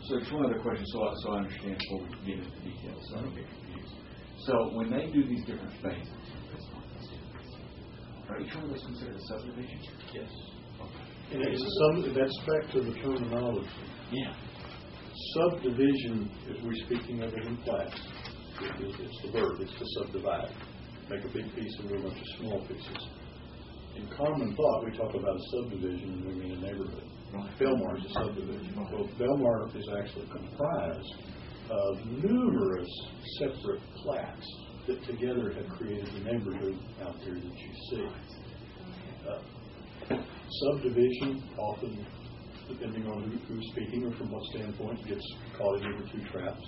So it's one other question, so I understand before we get into details, so I don't get confused. So when they do these different phases, are each one of those considered a subdivision? Yes. And that's back to the terminology. Yeah. Subdivision, as we're speaking of it in plats, it's the verb, it's to subdivide. Make a big piece into a bunch of small pieces. In common thought, we talk about a subdivision and we mean a neighborhood. Belmar is a subdivision. Well, Belmar is actually comprised of numerous separate plats that together have created the neighborhood out there that you see. Subdivision, often, depending on who's speaking or from what standpoint, gets caught in over two traps.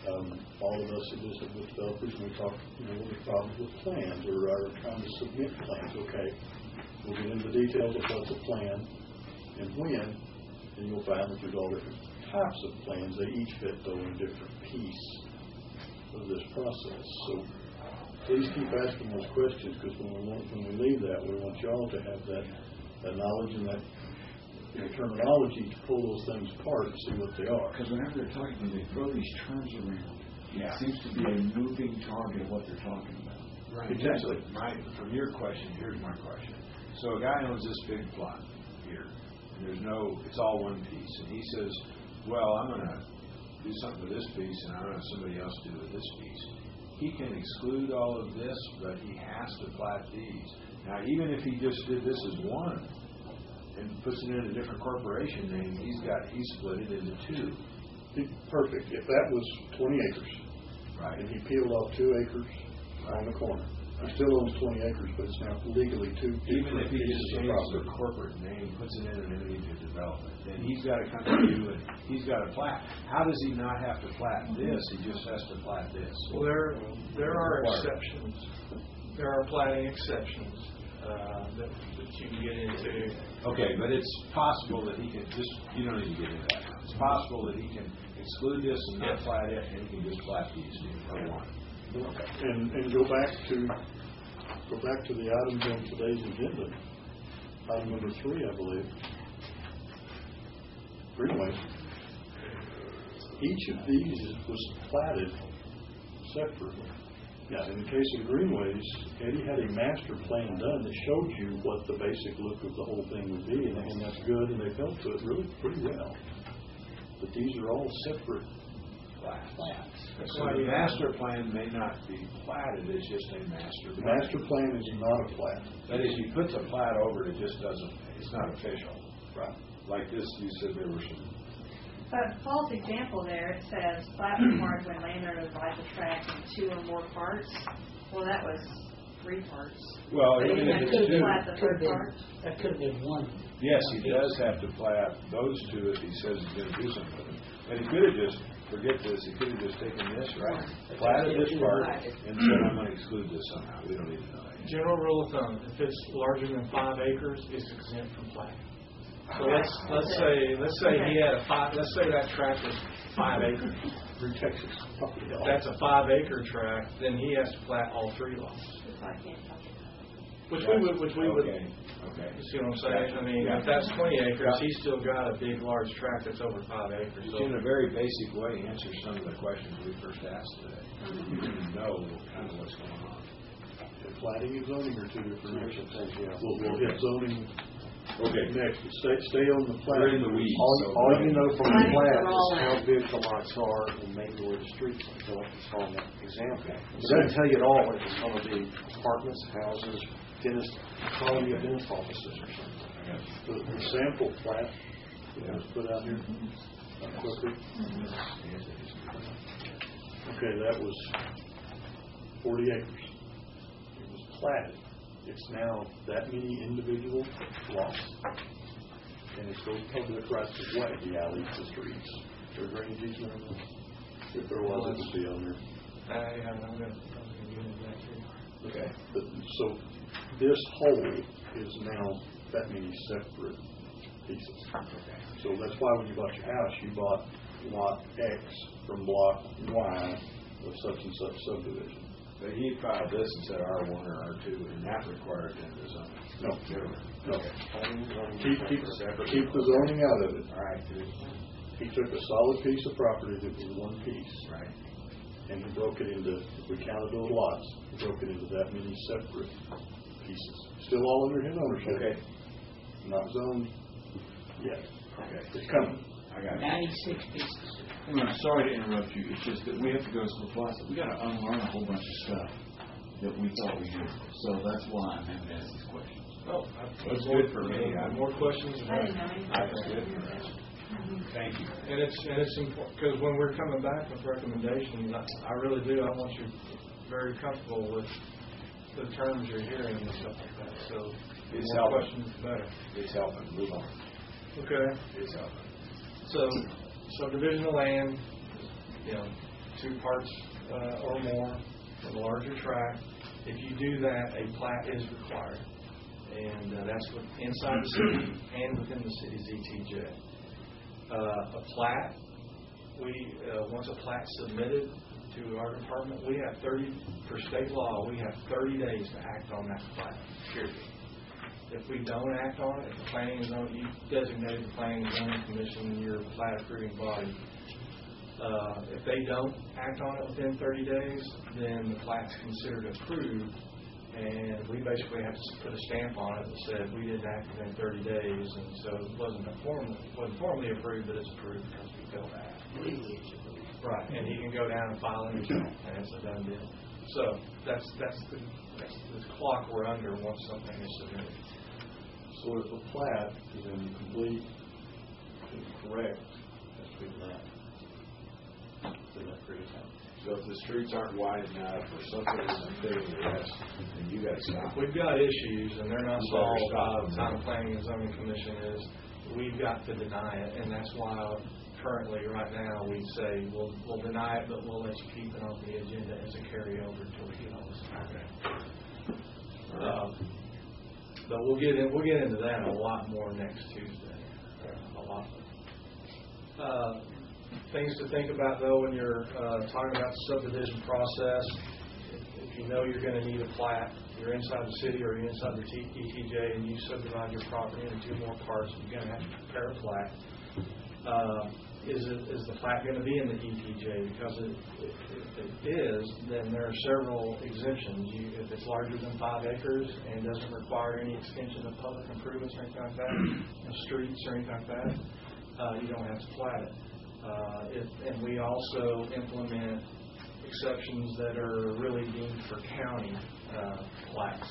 All of us have visited with developers and we talk, what are the problems with plans or are trying to submit plans. Okay, we'll get into the details of what's a plan and when, and you'll find that there's all different types of plans. They each fit, though, in a different piece of this process. So please keep asking those questions, because when we leave that, we want y'all to have that knowledge and that terminology to pull those things apart and see what they are. Because whenever they're talking, they throw these terms around. Yeah. It seems to be a moving target of what they're talking about. Right. Exactly. From your question, here's my question. So a guy owns this big plot here. And it's all one piece. And he says, well, I'm going to do something with this piece and I'm going to have somebody else do with this piece. He can exclude all of this, but he has to plat these. Now, even if he just did this as one, and puts it in a different corporation name, he split it into two. Perfect. If that was 20 acres, right, and he peeled off 2 acres on the corner, he still owns 20 acres, but it's now legally 2 even if he just pieces of changes property. the corporate name, puts it in an entity to development, then he's got to come to you and he's got to plat. How does he not have to plat this? He just has to plat this. Well, there are exceptions. There are platting exceptions that you can get into. Okay, but it's possible that he can you don't need to get into that now. It's possible that he can exclude this and not plat it, and he can just plat these or one. And go back to the items on today's agenda. Item number 3, I believe. Greenways. Each of these was platted separately. Now, in the case of Greenways, Eddie had a master plan done that showed you what the basic look of the whole thing would be, and that's good, and they've held to it really pretty well. But these are all separate plats. So the master plan may not be platted, it's just a master plan. The master plan is not a plat. That is, he puts a plat over it, it's not official. Right. Like this, you said there were some. But Paul's example there, it says plat required when landowner divides the tract in 2 or more parts. Well, that was 3 parts. Well, But even if he it's two. plat the 3rd part. That could have been one. Yes, he does have to plat those 2 if he says he's going to do something with them. And he could have just, forget this, he could have just taken this, right? Platted this part and said, I'm going to exclude this somehow. We don't need to know that. General rule of thumb: if it's larger than 5 acres, it's exempt from plat. So let's say he had let's say that tract was 5 acres. Through Texas. If that's a 5-acre tract, then he has to plat all 3 lots. Which we would. Okay. You see what I'm saying? I mean, if that's 20 acres, he's still got a big, large tract that's over 5 acres. So in a very basic way, answer some of the questions we first asked today. You didn't know kind of what's going on. Platting and zoning are 2 different issues. We'll hit zoning. Okay. Next, stay on the plat. We're in the weeds. All you know from the plat is how big the lots are and maybe where the streets are. So it's on that example. It doesn't tell you at all if it's going to be apartments, houses, dentist, colony of dentist offices or something. The sample plat that was put out here quickly. Okay, that was 40 acres. It was platted. It's now that many individual lots, and it's those public rights of way, the alleys, the streets, the drainage easement. If there was, it would be on there. I'm going to get into that too. Okay, so this whole is now that many separate pieces. Okay. So that's why when you bought your house, you bought lot X from block Y of such and such subdivision. But he filed this and said R1 or R2, and that required him to zone. No. Okay. Keep the zoning out of it. All right. He took a solid piece of property that was one piece. Right. And he broke it into, if we counted those lots, he broke it into that many separate pieces. Still all under his ownership. Okay. Not zoned yet. Okay. It's coming. I got it. 96 pieces. I'm sorry to interrupt you. It's just that we have to go to the process. We got to unlearn a whole bunch of stuff that we thought we knew. So that's why I'm having to ask these questions. Oh, that's good for me. More questions? I didn't know anything. That's good for us. Thank you. And it's important because when we're coming back with recommendations, I really do. I want you very comfortable with the terms you're hearing and stuff like that. So It's more helping. questions, the better. It's helping. Move on. Okay. It's helping. So subdivision of land, 2 parts or more of a larger tract. If you do that, a plat is required, and that's inside the city and within the city's ETJ. A plat, once a plat's submitted to our department, we have for state law, we have 30 days to act on that plat, period. If we don't act on it, if the planning and zoning, you designated the planning and zoning commission your plat approving body. If they don't act on it within 30 days, then the plat's considered approved, and we basically have to put a stamp on it that said we didn't act within 30 days, and so it wasn't formally approved, but it's approved because we failed to act. Right, and he can go down and file an appeal, and it's a done deal. So that's the clock we're under once something is submitted. So if a plat is incomplete and correct, that's good enough. Then that creates that. So if the streets aren't wide enough or something isn't fitting the rest, then you got to stop. We've got issues, and they're not solved by the time Planning and Zoning Commission is. We've got to deny it, and that's why currently, right now, we say we'll deny it, but we'll let you keep it on the agenda as a carryover until we get all this okay. But we'll get into that a lot more next Tuesday. A lot. Things to think about, though, when you're talking about the subdivision process. If you know you're going to need a plat, you're inside the city or you're inside the ETJ, and you subdivide your property into 2 more parts, you're going to have to prepare a plat. Is the plat going to be in the ETJ? Because if it is, then there are several exemptions. If it's larger than 5 acres and doesn't require any extension of public improvements or anything like that, streets or anything like that, you don't have to plat it. And we also implement exceptions that are really deemed for county plats.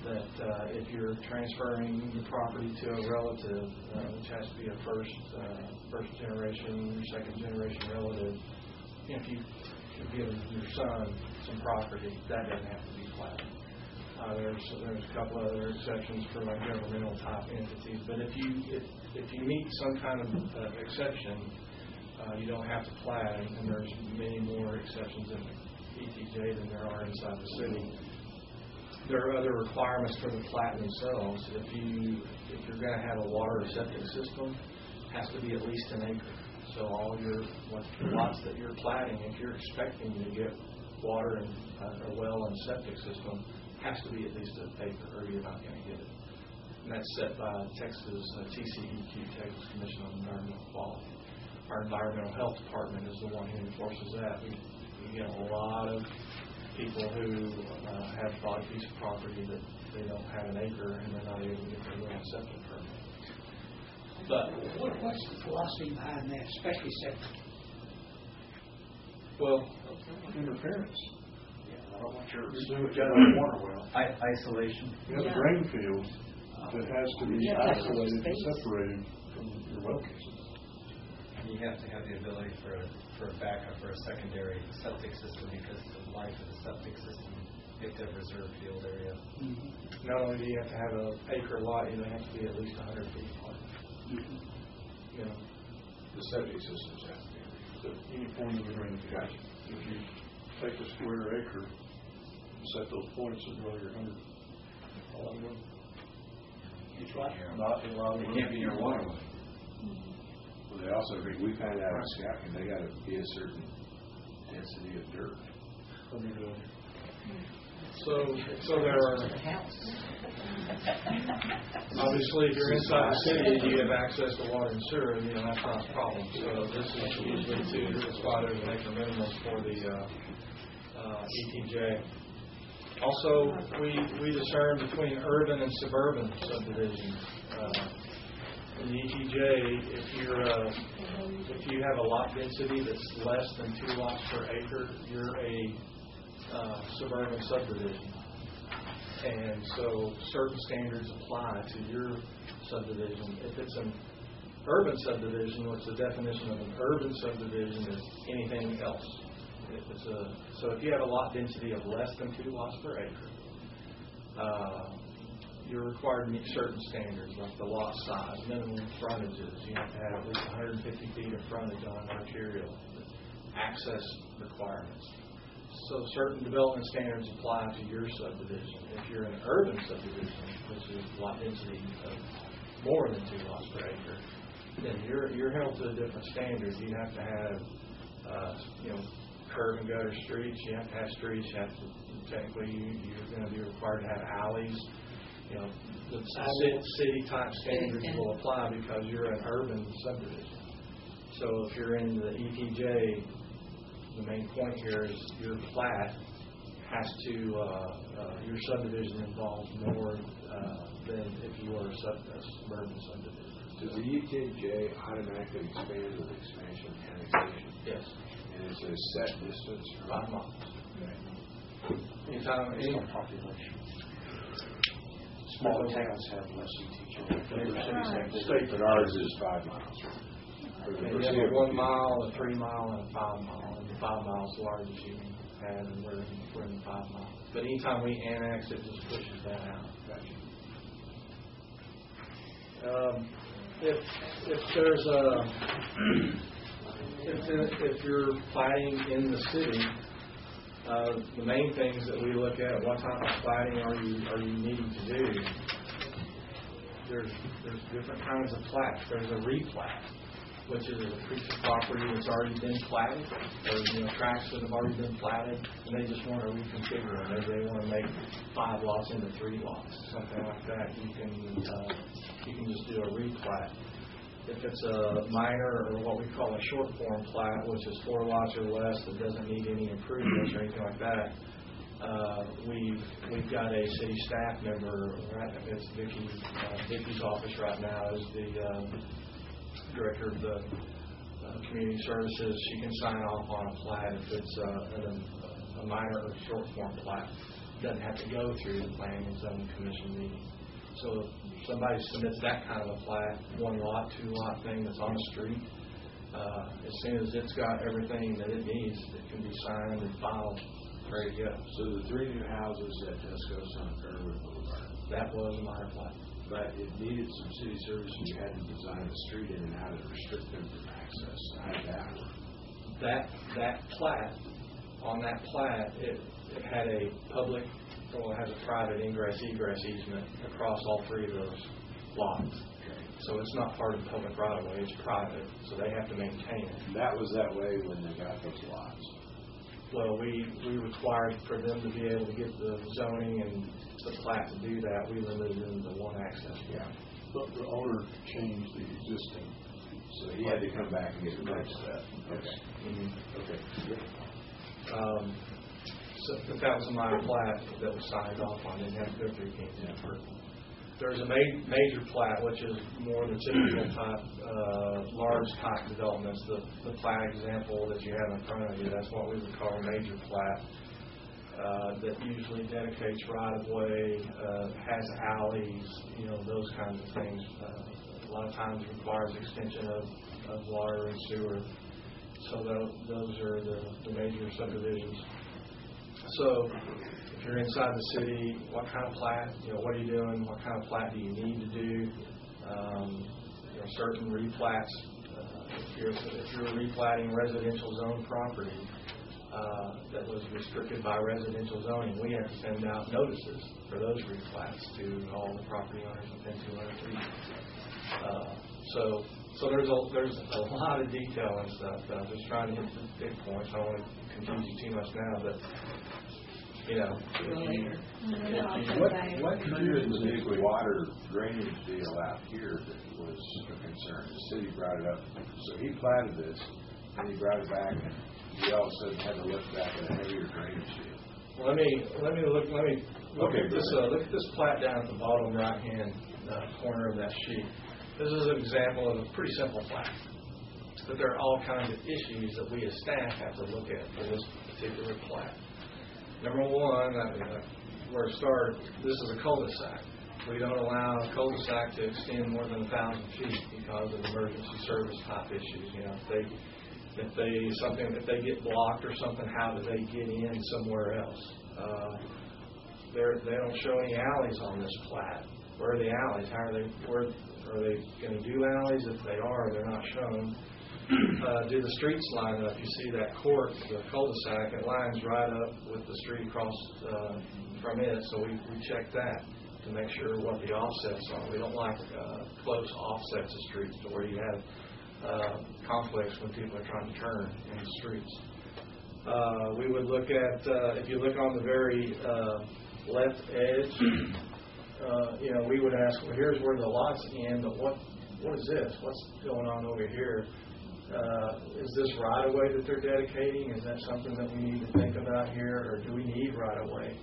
That if you're transferring the property to a relative, which has to be a first generation, second generation relative, if you're giving your son some property, that doesn't have to be platted. There's a couple other exceptions for like governmental type entities, but if you meet some kind of exception, you don't have to plat, and there's many more exceptions in ETJ than there are inside the city. There are other requirements for the plat themselves. If you're going to have a water or septic system, it has to be at least an acre. So all your lots that you're platting, if you're expecting to get water and a well and septic system, has to be at least an acre, or you're not going to get it. And that's set by Texas TCEQ, Texas Commission on Environmental Quality. Our Environmental Health Department is the one who enforces that. We get a lot of people who have bought a piece of property that they don't have an acre and they're not able to get their well and septic permit. But what's the philosophy behind that, especially septic? Well, interference. I don't want your water well. Isolation. You have a drain field that has to be isolated and separated from your well cases. You have to have the ability for a backup or a secondary septic system, because the life of the septic system, you have to have reserve field area. Mm-hmm. Not only do you have to have an acre lot, you have to be at least 100 feet apart. Mm-hmm. You know, The septic systems have to be. So any point of the drain field. If you take a square acre and set those points and draw your 100, all of them. It's right. Not allowed. It can't be near waterway. Well, they also, we found out in scouting, they got to be a certain density of dirt. So there are, obviously, if you're inside the city, you have access to water and sewer, and that's not a problem. So this is usually that's why there's an acre minimum for the ETJ. Also, we discern between urban and suburban subdivisions. In the ETJ, if you have a lot density that's less than 2 lots per acre, you're a suburban subdivision. And so certain standards apply to your subdivision. If it's an urban subdivision, which the definition of an urban subdivision is anything else. So if you have a lot density of less than 2 lots per acre, you're required to meet certain standards, like the lot size, minimum frontages. You have to have at least 150 feet of frontage on an arterial. access requirements. So certain development standards apply to your subdivision. If you're an urban subdivision, which is lot density of more than 2 lots per acre, then you're held to a different standard. You have to have curb and gutter streets. You have to have streets. You have to technically you're going to be required to have alleys. The city type standards will apply because you're an urban subdivision. So if you're in the ETJ, the main point here is your plat has to your subdivision involves more than if you were a suburban subdivision. Does the ETJ automatically expand with expansion and annexation? Yes. And it's a set distance? 5 miles. Anytime, any population. Smaller towns have less ETJ. State that ours is 5 miles. You have a 1 mile, a 3 mile, and a 5 mile. And the 5 miles is the largest you can have, and we're in the 5 miles. But anytime we annex, it just pushes that out. Gotcha. If there's if you're platting in the city, the main things that we look at, what type of platting are you needing to do? There's different kinds of plats. There's a replat, which is a piece of property that's already been platted, or tracts that have already been platted, and they just want to reconfigure them. Maybe they want to make 5 lots into 3 lots, something like that. You can just do a replat. If it's a minor or what we call a short form plat, which is 4 lots or less that doesn't need any improvements or anything like that, we've got a city staff member. Right, it's Vicky's office right now is the director of the community services. She can sign off on a plat if it's a minor or short form plat. Doesn't have to go through the planning and zoning commission meeting. So if somebody submits that kind of a plat, 1 lot, 2 lot thing that's on the street, as soon as it's got everything that it needs, it can be signed and filed, ready to go. So the 3 new houses at Tesco's on Fairwood Boulevard, that was a minor plat. but it needed some city service, and you had to design a street in and out and restrict them from access. How did that work? That plat, on that plat, it had a public, well, it has a private egress easement across all 3 of those lots. So it's not part of the public right of way, it's private, so they have to maintain it. And that was that way when they got those lots. Well, we required for them to be able to get the zoning and the plat to do that, we limited them to 1 access. Yeah. But the owner changed the existing. So he had to come back and get the next step. Okay. Mm-hmm. Okay. So if that was a minor plat that was signed off on, didn't have to go through King's effort. There's a major plat, which is more the typical type, large type developments. The plat example that you have in front of you, that's what we would call a major plat. That usually dedicates right of way, has alleys, those kinds of things. A lot of times requires extension of water and sewer. So those are the major subdivisions. So if you're inside the city, what kind of plat, what are you doing? What kind of plat do you need to do? Certain replats. If you're replatting residential zone property that was restricted by residential zoning, we have to send out notices for those replats to all the property owners within 200 feet. So there's a lot of detail and stuff. I'm just trying to hit the big points. I don't want to confuse you too much now, but what triggered the big water drainage deal out here that was a concern? The city brought it up. So he platted this, and he brought it back, and he all of a sudden had to look back at a heavier drainage deal. Well, let me look at this. Look at this plat down at the bottom right hand corner of that sheet. This is an example of a pretty simple plat, but there are all kinds of issues that we as staff have to look at for this particular plat. Number 1, where it started, this is a cul-de-sac. We don't allow a cul-de-sac to extend more than 1,000 feet because of emergency service type issues. If they get blocked or something, how do they get in somewhere else? They don't show any alleys on this plat. Where are the alleys? Are they going to do alleys? If they are, they're not shown. do the streets line up? You see that court, the cul-de-sac, it lines right up with the street across from it, so we check that to make sure what the offsets are. We don't like close offsets of streets to where you have conflicts when people are trying to turn in the streets. We would look at, if you look on the very left edge, we would ask, well, here's where the lots end, but what is this? What's going on over here? Is this right-of-way that they're dedicating? Is that something that we need to think about here, or do we need right-of-way?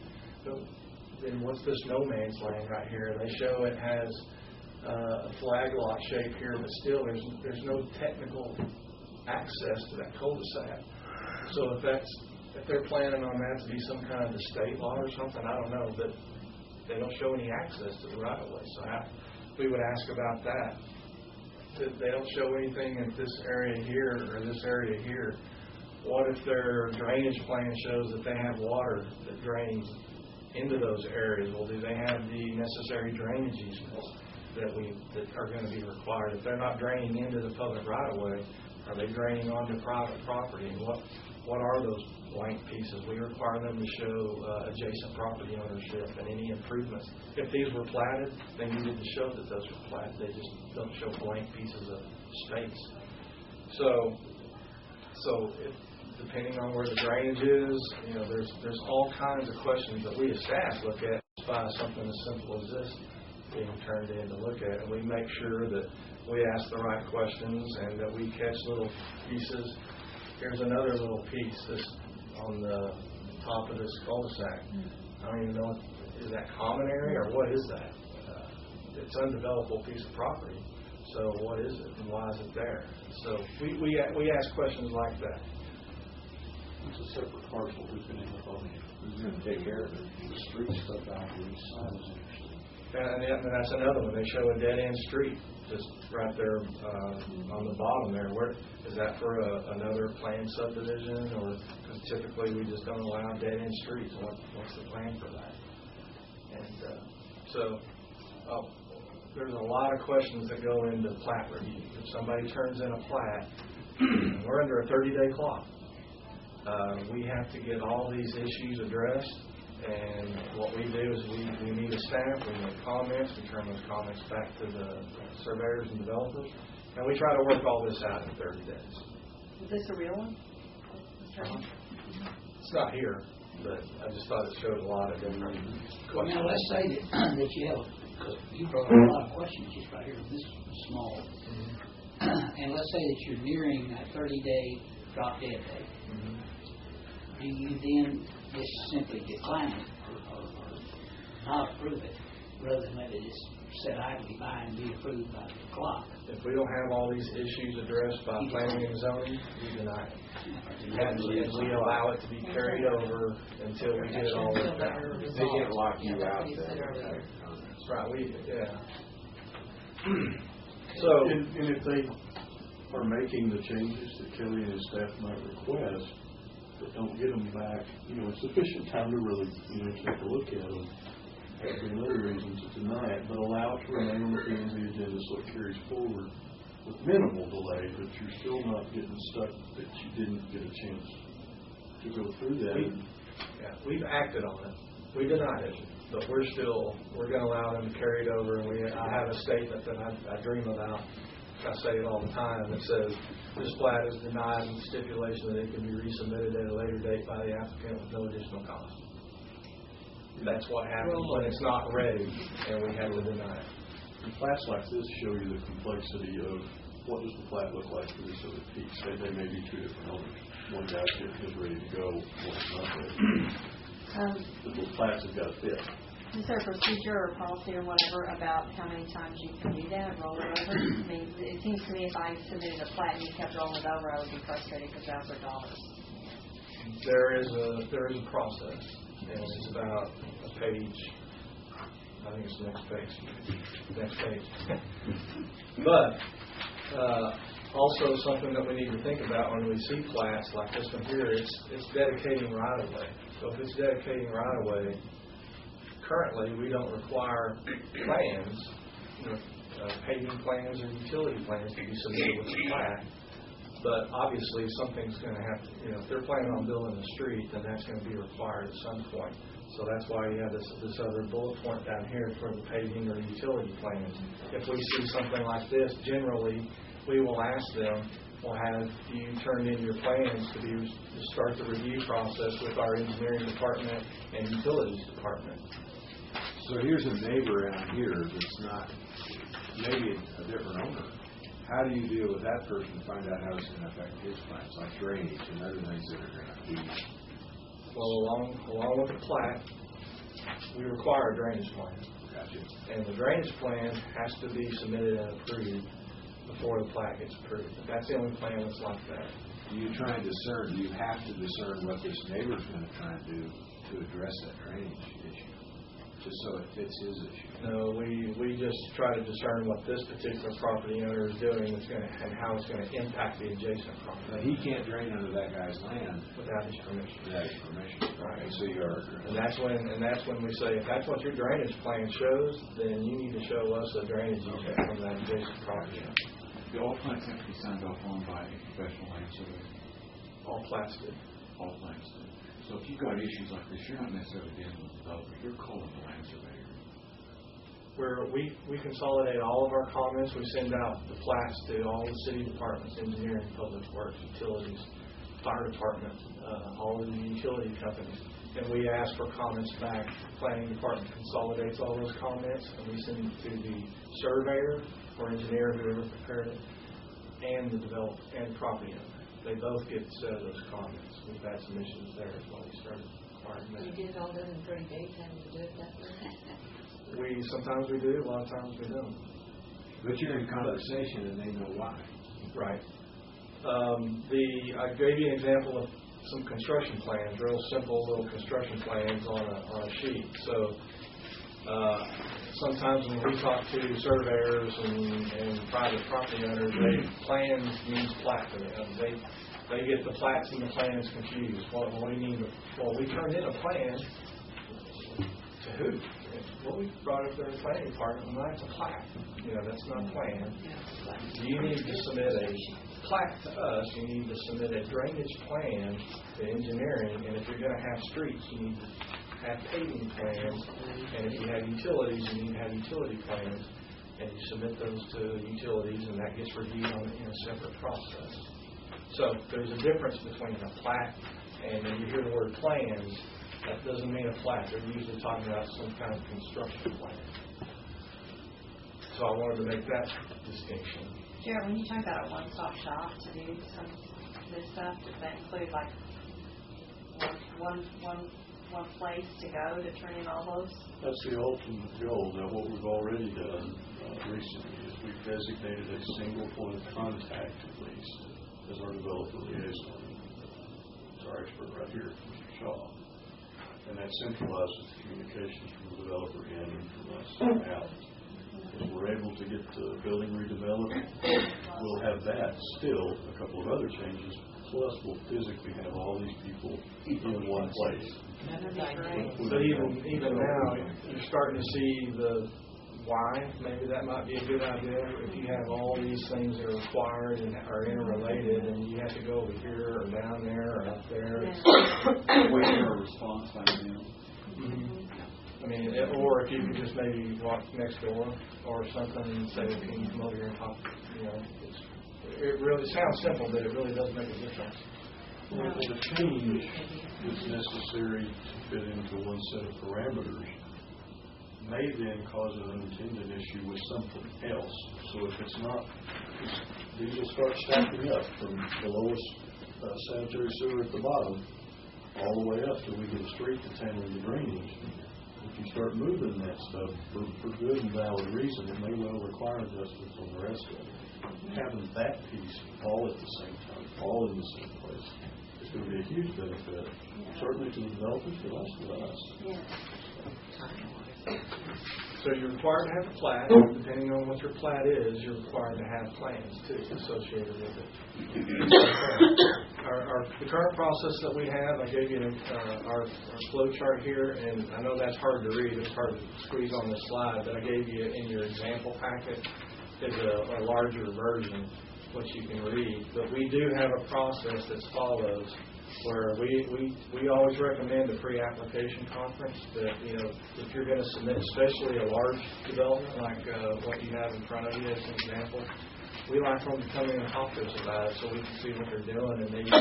Then what's this no man's land right here? They show it has a flag lot shape here, but still there's no technical access to that cul-de-sac. So if they're planning on that to be some kind of estate lot or something, I don't know, but they don't show any access to the right-of-way. So we would ask about that. They don't show anything in this area here or this area here. What if their drainage plan shows that they have water that drains into those areas? Well, do they have the necessary drainage easements that are going to be required? If they're not draining into the public right-of-way, are they draining onto private property? And what are those blank pieces? We require them to show adjacent property ownership and any improvements. If these were platted, they needed to show that those were platted. They just don't show blank pieces of space. So depending on where the drainage is, there's all kinds of questions that we as staff look at by something as simple as this being turned in to look at. And we make sure that we ask the right questions and that we catch little pieces. Here's another little piece that's on the top of this cul-de-sac. I don't even know, is that common area or what is that? It's an undevelopable piece of property. So what is it and why is it there? So we ask questions like that. It's a separate parcel. Who's going to end up on it? Who's going to take care of it? The street stuff out here each side is interesting. And that's another one. They show a dead-end street just right there on the bottom there. Where is that for another planned subdivision, or because typically we just don't allow dead-end streets? What's the plan for that? And there's a lot of questions that go into plat review. If somebody turns in a plat, we're under a 30-day clock. We have to get all these issues addressed. And what we do is we meet a staff, we make comments, we turn those comments back to the surveyors and developers, and we try to work all this out in 30 days. Is this a real one? It's not here, but I just thought it showed a lot of different questions. Now, let's say that you have, because you brought up a lot of questions just right here, this small. Mm-hmm. And let's say that you're nearing that 30-day drop dead date. Mm-hmm. Do you then just simply decline it or not approve it, rather than let it just sit idly by and be approved by the clock? If we don't have all these issues addressed by planning and zoning, we deny it. And we allow it to be carried over until we get it all worked out. They can't lock you out there. That's right. So, and if they are making the changes that Kelly and his staff might request, but don't get them back, sufficient time to really, take a look at them. There'd be another reason to deny it, but allow it to remain on the P&Z agenda so it carries forward with minimal delay, but you're still not getting stuck that you didn't get a chance to go through that. We've acted on it. We denied it, but we're going to allow them to carry it over. And I have a statement that I dream about. I say it all the time. It says, this plat is denied with the stipulation that it can be resubmitted at a later date by the applicant with no additional cost. That's what happens when it's not ready and we have to deny it. And plats like this show you the complexity of what does the plat look like for this other piece. They may be two different owners. One guy is ready to go, one's not ready. But those plats have got to fit. Is there a procedure or policy or whatever about how many times you can do that, roll it over? I mean, it seems to me if I submitted a plat and you kept rolling it over, I would be frustrated because that was our dollars. There is a process, and it's about a page. I think it's the next page. But also something that we need to think about when we see plats like this one here, it's dedicating right of way. So if it's dedicating right of way, currently, we don't require plans, paving plans or utility plans to be submitted with the plat But obviously, something's going to have to, if they're planning on building a street, then that's going to be required at some point. So that's why you have this other bullet point down here for the paving or utility plans. If we see something like this, generally, we will ask them, we'll have you turn in your plans to start the review process with our engineering department and utilities department. So here's a neighbor out here that's not, maybe a different owner. How do you deal with that person to find out how it's going to affect his plans, like drainage and other things that are going to be? Well, along with the plat, we require a drainage plan. Gotcha. And the drainage plan has to be submitted and approved before the plat gets approved. That's the only plan that's like that. Do you try and discern, do you have to discern what this neighbor's going to try and do to address that drainage issue, just so it fits his issue? No, we just try to discern what this particular property owner is doing and how it's going to impact the adjacent property. But he can't drain under that guy's land without his permission. Without his permission. Right. So you are. And that's when we say, if that's what your drainage plan shows, then you need to show us a drainage easement from that adjacent property. Do all plans have to be signed off on by a professional land surveyor? All plats do. All plans do. So if you've got issues like this, you're not necessarily dealing with the developer, you're calling the land surveyor. Where we consolidate all of our comments, we send out the plats to all the city departments, engineering, public works, utilities, fire department, all of the utility companies, and we ask for comments back. The planning department consolidates all those comments, and we send them to the surveyor or engineer, whoever prepared it, and the developer and property owner. They both get a set of those comments. We've had submissions there as well. We started acquiring that. You get it all done in 30 days, and you do it that way? Sometimes we do, a lot of times we don't. But you're in conversation and they know why. Right. I gave you an example of some construction plans, real simple little construction plans on a sheet. So sometimes when we talk to surveyors and private property owners, plans means plat to them. They get the plats and the plans confused. What do you mean? Well, we turned in a plan to who? Well, we brought it up to the planning department, and that's a plat. That's not a plan. You need to submit a plat to us. You need to submit a drainage plan to engineering, and if you're going to have streets, you need to have paving plans, and if you have utilities, you need to have utility plans, and you submit those to utilities, and that gets reviewed in a separate process. So there's a difference between a plat and when you hear the word plans, that doesn't mean a plat. They're usually talking about some kind of construction plan. So I wanted to make that distinction. Jared, when you talk about a one-stop shop to do some of this stuff, does that include like one place to go to turn in all those? That's the ultimate goal. Now, what we've already done recently is we've designated a single point of contact, at least, as our developer liaison. It's our expert right here, Mr. Shaw. And that centralizes the communications from the developer in and from us out. As we're able to get the building redeveloped, we'll have that still, a couple of other changes, plus we'll physically have all these people in one place. So even now, you're starting to see the why. Maybe that might be a good idea. If you have all these things that are required and are interrelated, and you have to go over here or down there or up there. Wait for a response by email. I mean, or if you could just maybe walk next door or something and say, can you come over here and talk? It really sounds simple, but it really does make a difference. Well, the change that's necessary to fit into one set of parameters may then cause an unintended issue with something else. So if it's not, these will start stacking up from the lowest sanitary sewer at the bottom all the way up till we get a street that's handling the drainage. If you start moving that stuff for good and valid reason, it may well require adjustments on the rest of it. Having that piece all at the same time, all in the same place, is going to be a huge benefit, certainly to the developers, but also to us. So you're required to have a plat. Depending on what your plat is, you're required to have plans too associated with it. The current process that we have, I gave you our flow chart here, and I know that's hard to read. It's hard to squeeze on this slide, but I gave you in your example packet is a larger version. what you can read. But we do have a process that follows where we always recommend a pre-application conference that, if you're going to submit, especially a large development like what you have in front of you as an example, we like them to come in and talk to us about it so we can see what they're doing and maybe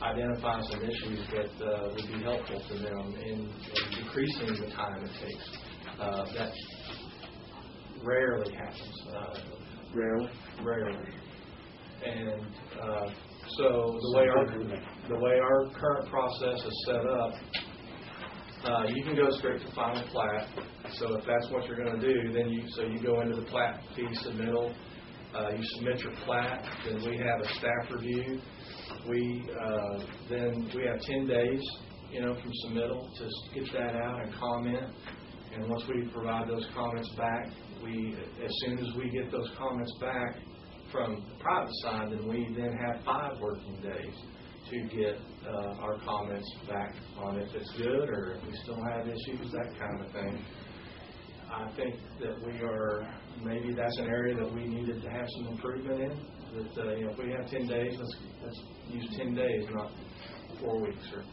identify some issues that would be helpful to them in decreasing the time it takes. That rarely happens. Rarely. And so the way our current process is set up, you can go straight to final plat. So if that's what you're going to do, then you go into the plat fee submittal. You submit your plat, then we have a staff review. Then we have 10 days, from submittal to get that out and comment. And once we provide those comments back, as soon as we get those comments back from the private side, then we have 5 working days to get our comments back on if it's good or if we still have issues, that kind of thing. I think that maybe that's an area that we needed to have some improvement in. That if we have 10 days, let's use 10 days, not 4 weeks or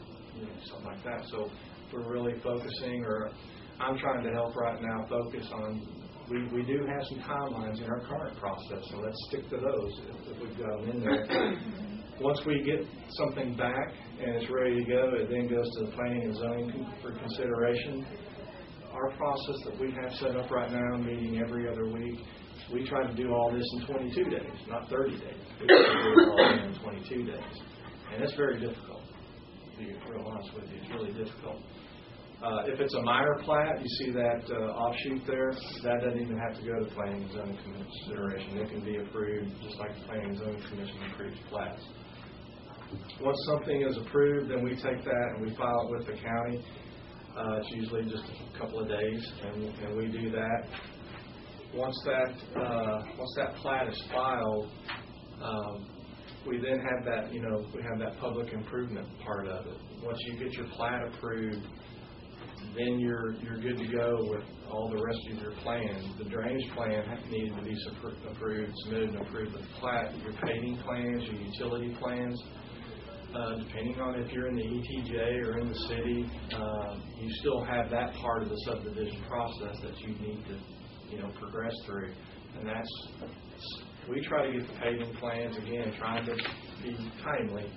something like that. So we're really focusing, or I'm trying to help right now focus on. We do have some timelines in our current process, so let's stick to those if we've got them in there. Once we get something back and it's ready to go, it then goes to the planning and zoning for consideration. Our process that we have set up right now, meeting every other week, we try to do all this in 22 days, not 30 days. We try to do it all in 22 days. And it's very difficult, to be real honest with you. It's really difficult. If it's a minor plat, you see that offshoot there, that doesn't even have to go to Planning and Zoning consideration. It can be approved just like the Planning and Zoning Commission approves plats. Once something is approved, then we take that and we file it with the county. It's usually just a couple of days, and we do that. Once that plat is filed, we then have that, we have that public improvement part of it. Once you get your plat approved, then you're good to go with all the rest of your plans. The drainage plan needed to be approved, submitted and approved with the plat. Your paving plans, your utility plans, depending on if you're in the ETJ or in the city, you still have that part of the subdivision process that you need to, progress through. And we try to get the paving plans, again, trying to be timely.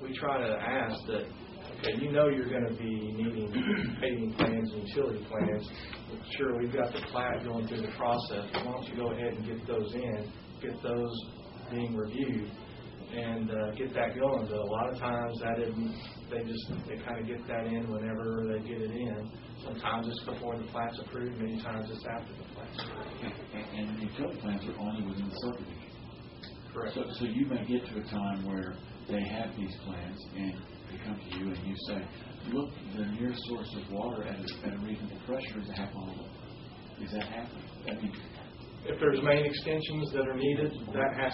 We try to ask that, okay, you're going to be needing paving plans and utility plans. Sure, we've got the plat going through the process. Why don't you go ahead and get those in, get those being reviewed, and get that going. But a lot of times they kind of get that in whenever they get it in. Sometimes it's before the plat's approved, many times it's after the plat's approved. And utility plans are only within the subdivision. Correct. So you may get to a time where they have these plans and they come to you and you say, look, the nearest source of water at a reasonable pressure is a half mile. Is that happening? If there's main extensions that are needed, that has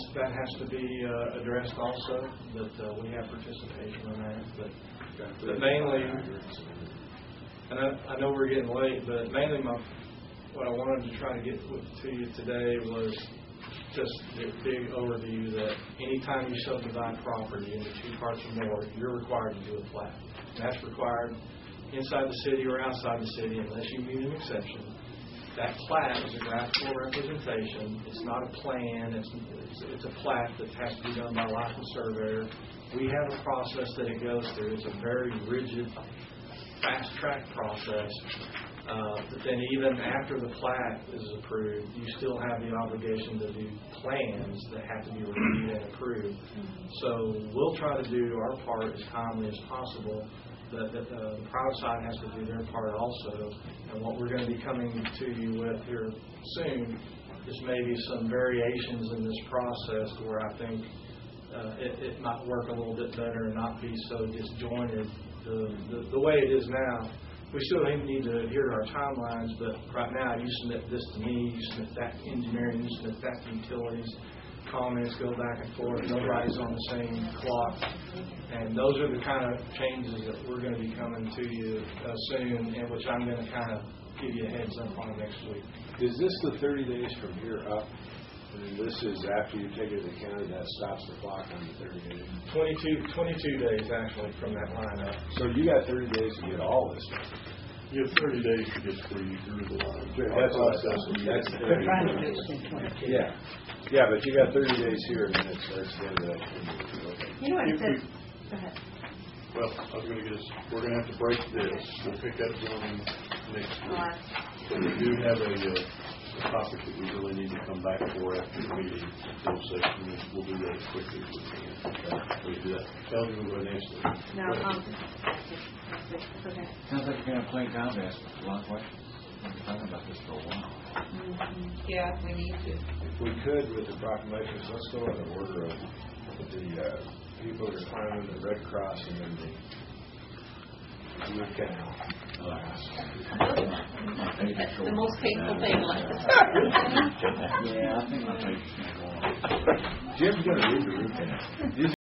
to be addressed also. That we have participation in that. But mainly, and I know we're getting late, but mainly what I wanted to try to get to you today was just the big overview that anytime you subdivide property into 2 parts or more, you're required to do a plat. And that's required inside the city or outside the city unless you meet an exception. That plat is a graphical representation. It's not a plan. It's a plat that has to be done by a licensed surveyor. We have a process that it goes through. It's a very rigid, fast-track process. But then even after the plat is approved, you still have the obligation to do plans that have to be reviewed and approved. So we'll try to do our part as timely as possible. The private side has to do their part also. And what we're going to be coming to you with here soon is maybe some variations in this process where I think it might work a little bit better and not be so disjointed. The way it is now, we still need to adhere to our timelines, but right now you submit this to me, you submit that to engineering, you submit that to utilities. Comments go back and forth. Nobody's on the same clock. And those are the kind of changes that we're going to be coming to you soon, and which I'm going to kind of give you a heads up on next week. Is this the 30 days from here up? And this is after you take it to the county, that stops the clock on the 30 days. 22 days actually from that line up. So you got 30 days to get all this stuff. You have 30 days to get through the line. That's what I said. That's They're trying to do it in 22. Yeah. Yeah, but you got 30 days here, and then it starts the end of that. You know what it says? Go ahead. Well, I was going to we're going to have to break this. We'll pick up zoning next week. But we do have a topic that we really need to come back for after the meeting, full session, and we'll do that as quickly as we can. We do that. Kelly, we'll go next week. No, okay. Sounds like you're going to play down to ask a lot of questions. We've been talking about this for a while. Yeah, we need to. If we could, with the proclamations, let's go in the order of the people that are climbing the Red Cross and then the root canal. That's the most painful thing on it. Yeah, I think my patient's going to go on. Jim's going to read the root canal.